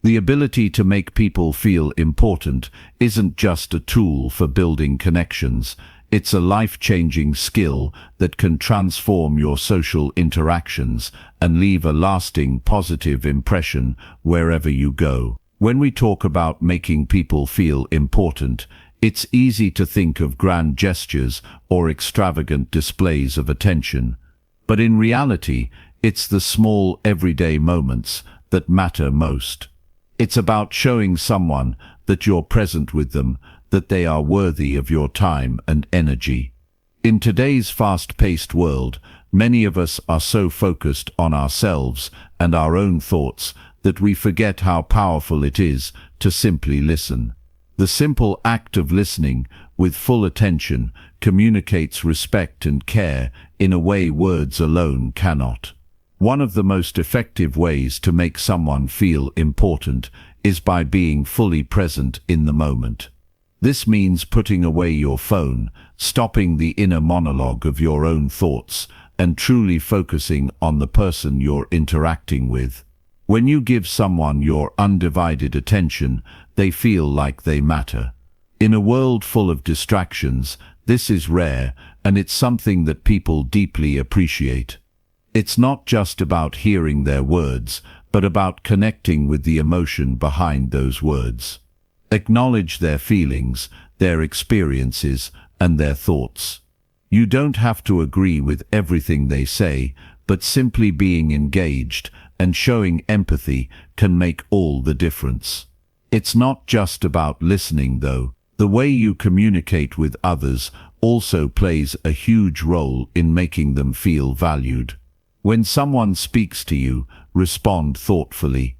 The ability to make people feel important isn't just a tool for building connections. It's a life-changing skill that can transform your social interactions and leave a lasting positive impression wherever you go. When we talk about making people feel important, it's easy to think of grand gestures or extravagant displays of attention. But in reality, it's the small everyday moments that matter most. It's about showing someone that you're present with them, that they are worthy of your time and energy. In today's fast-paced world, many of us are so focused on ourselves and our own thoughts that we forget how powerful it is to simply listen. The simple act of listening with full attention communicates respect and care in a way words alone cannot. One of the most effective ways to make someone feel important is by being fully present in the moment. This means putting away your phone, stopping the inner monologue of your own thoughts, and truly focusing on the person you're interacting with. When you give someone your undivided attention, they feel like they matter. In a world full of distractions, this is rare, and it's something that people deeply appreciate. It's not just about hearing their words, but about connecting with the emotion behind those words. Acknowledge their feelings, their experiences, and their thoughts. You don't have to agree with everything they say, but simply being engaged, and showing empathy can make all the difference. It's not just about listening, though. The way you communicate with others also plays a huge role in making them feel valued. When someone speaks to you, respond thoughtfully.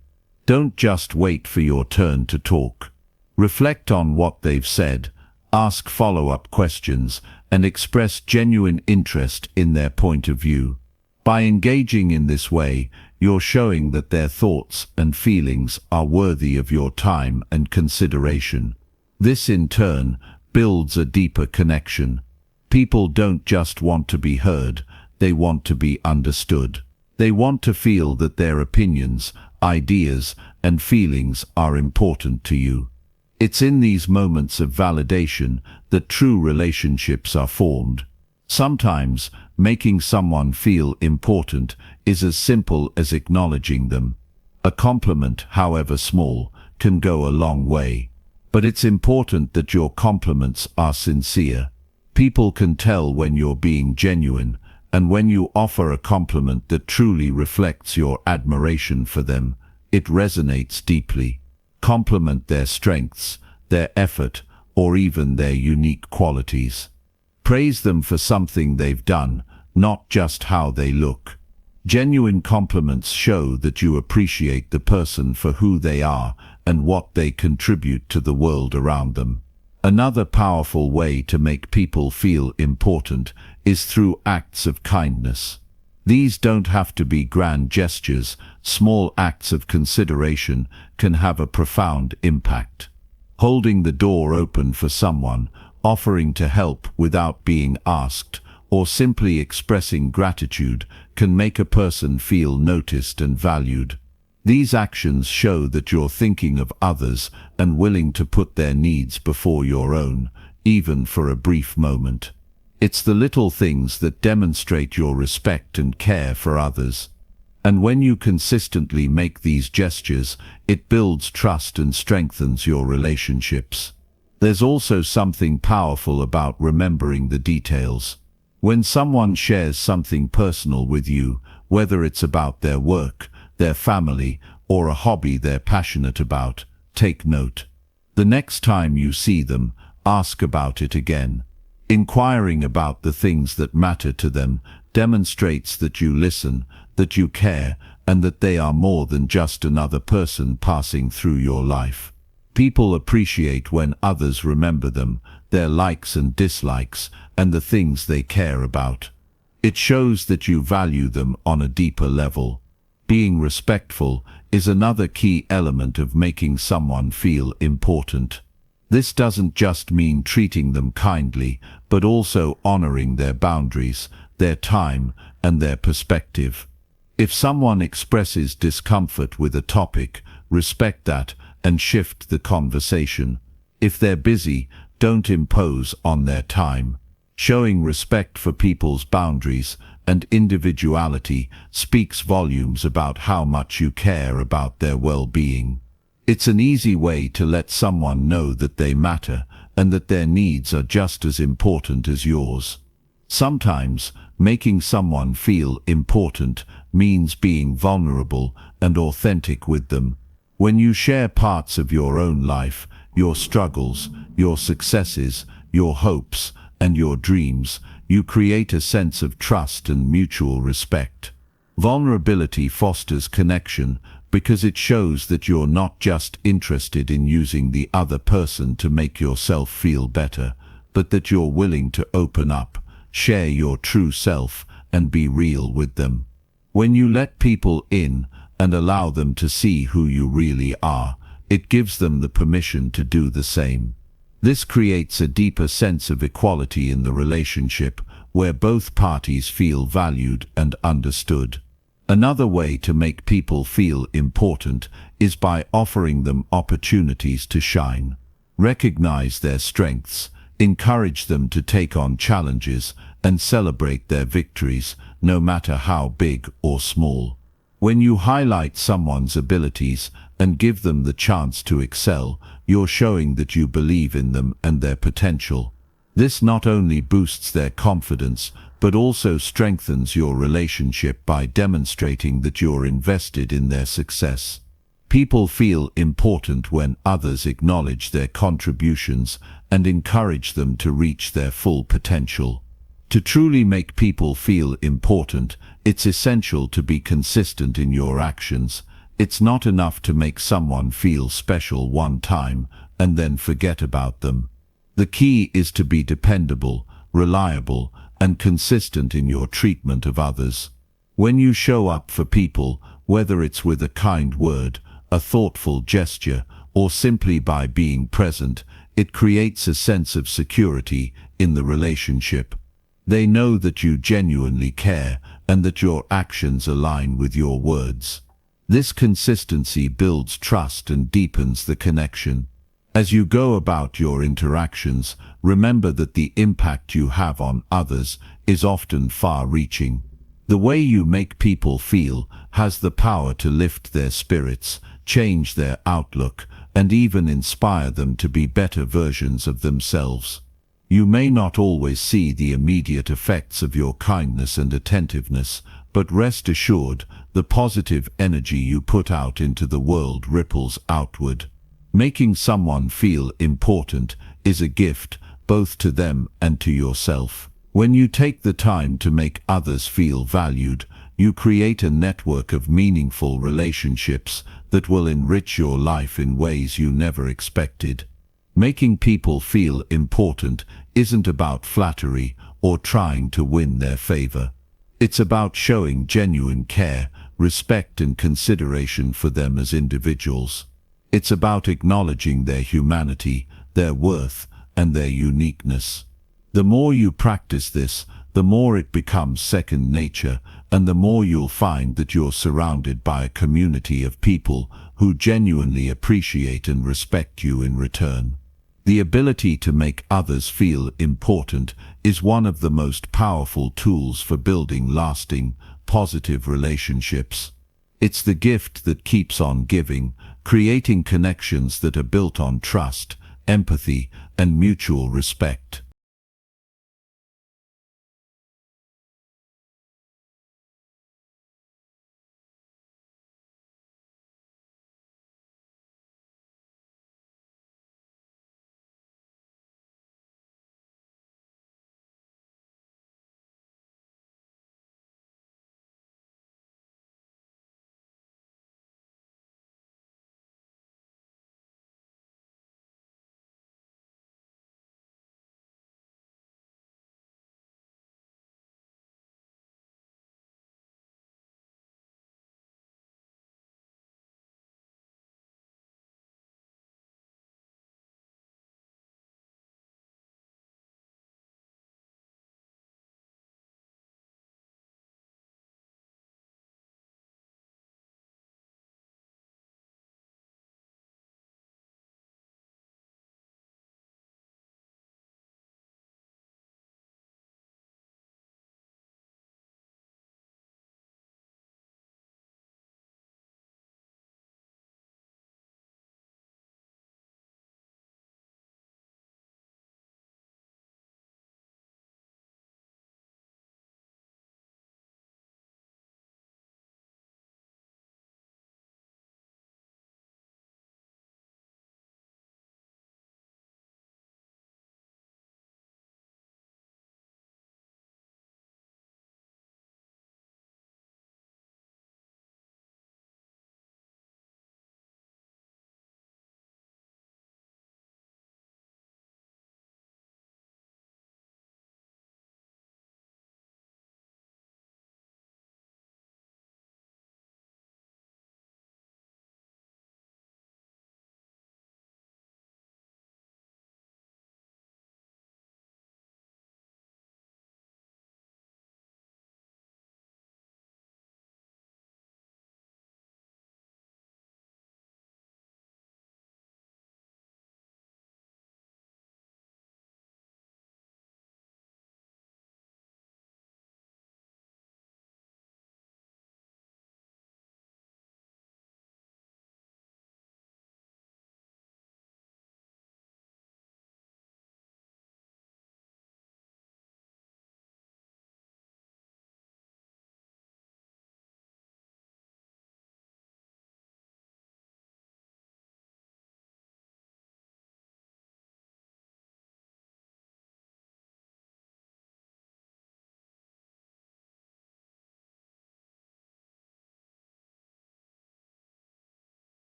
Don't just wait for your turn to talk. Reflect on what they've said, ask follow-up questions, and express genuine interest in their point of view. By engaging in this way, you're showing that their thoughts and feelings are worthy of your time and consideration. This, in turn, builds a deeper connection. People don't just want to be heard, they want to be understood. They want to feel that their opinions, ideas, and feelings are important to you. It's in these moments of validation that true relationships are formed. Sometimes, making someone feel important is as simple as acknowledging them. A compliment, however small, can go a long way. But it's important that your compliments are sincere. People can tell when you're being genuine, and when you offer a compliment that truly reflects your admiration for them, it resonates deeply. Compliment their strengths, their effort, or even their unique qualities. Praise them for something they've done, not just how they look. Genuine compliments show that you appreciate the person for who they are and what they contribute to the world around them. Another powerful way to make people feel important is through acts of kindness. These don't have to be grand gestures. Small acts of consideration can have a profound impact. Holding the door open for someone, offering to help without being asked, or simply expressing gratitude can make a person feel noticed and valued. These actions show that you're thinking of others and willing to put their needs before your own, even for a brief moment. It's the little things that demonstrate your respect and care for others. And when you consistently make these gestures, it builds trust and strengthens your relationships. There's also something powerful about remembering the details. When someone shares something personal with you, whether it's about their work, their family, or a hobby they're passionate about, take note. The next time you see them, ask about it again. Inquiring about the things that matter to them demonstrates that you listen, that you care, and that they are more than just another person passing through your life. People appreciate when others remember them, their likes and dislikes, and the things they care about. It shows that you value them on a deeper level. Being respectful is another key element of making someone feel important. This doesn't just mean treating them kindly, but also honoring their boundaries, their time, and their perspective. If someone expresses discomfort with a topic, respect that and shift the conversation. If they're busy, don't impose on their time. Showing respect for people's boundaries and individuality speaks volumes about how much you care about their well-being. It's an easy way to let someone know that they matter and that their needs are just as important as yours. Sometimes, making someone feel important means being vulnerable and authentic with them. When you share parts of your own life, your struggles, your successes, your hopes, and your dreams, you create a sense of trust and mutual respect. Vulnerability fosters connection because it shows that you're not just interested in using the other person to make yourself feel better, but that you're willing to open up, share your true self, and be real with them. When you let people in and allow them to see who you really are, it gives them the permission to do the same. This creates a deeper sense of equality in the relationship, where both parties feel valued and understood. Another way to make people feel important is by offering them opportunities to shine. Recognize their strengths, encourage them to take on challenges, and celebrate their victories, no matter how big or small. When you highlight someone's abilities and give them the chance to excel, you're showing that you believe in them and their potential. This not only boosts their confidence, but also strengthens your relationship by demonstrating that you're invested in their success. People feel important when others acknowledge their contributions and encourage them to reach their full potential. To truly make people feel important, it's essential to be consistent in your actions. It's not enough to make someone feel special one time and then forget about them. The key is to be dependable, reliable, and consistent in your treatment of others. When you show up for people, whether it's with a kind word, a thoughtful gesture, or simply by being present, it creates a sense of security in the relationship. They know that you genuinely care and that your actions align with your words. This consistency builds trust and deepens the connection. As you go about your interactions, remember that the impact you have on others is often far-reaching. The way you make people feel has the power to lift their spirits, change their outlook, and even inspire them to be better versions of themselves. You may not always see the immediate effects of your kindness and attentiveness, but rest assured, the positive energy you put out into the world ripples outward. Making someone feel important is a gift, both to them and to yourself. When you take the time to make others feel valued, you create a network of meaningful relationships that will enrich your life in ways you never expected. Making people feel important isn't about flattery or trying to win their favor. It's about showing genuine care, respect, and consideration for them as individuals. It's about acknowledging their humanity, their worth, and their uniqueness. The more you practice this, the more it becomes second nature, and the more you'll find that you're surrounded by a community of people who genuinely appreciate and respect you in return. The ability to make others feel important is one of the most powerful tools for building lasting, positive relationships. It's the gift that keeps on giving, creating connections that are built on trust, empathy, and mutual respect.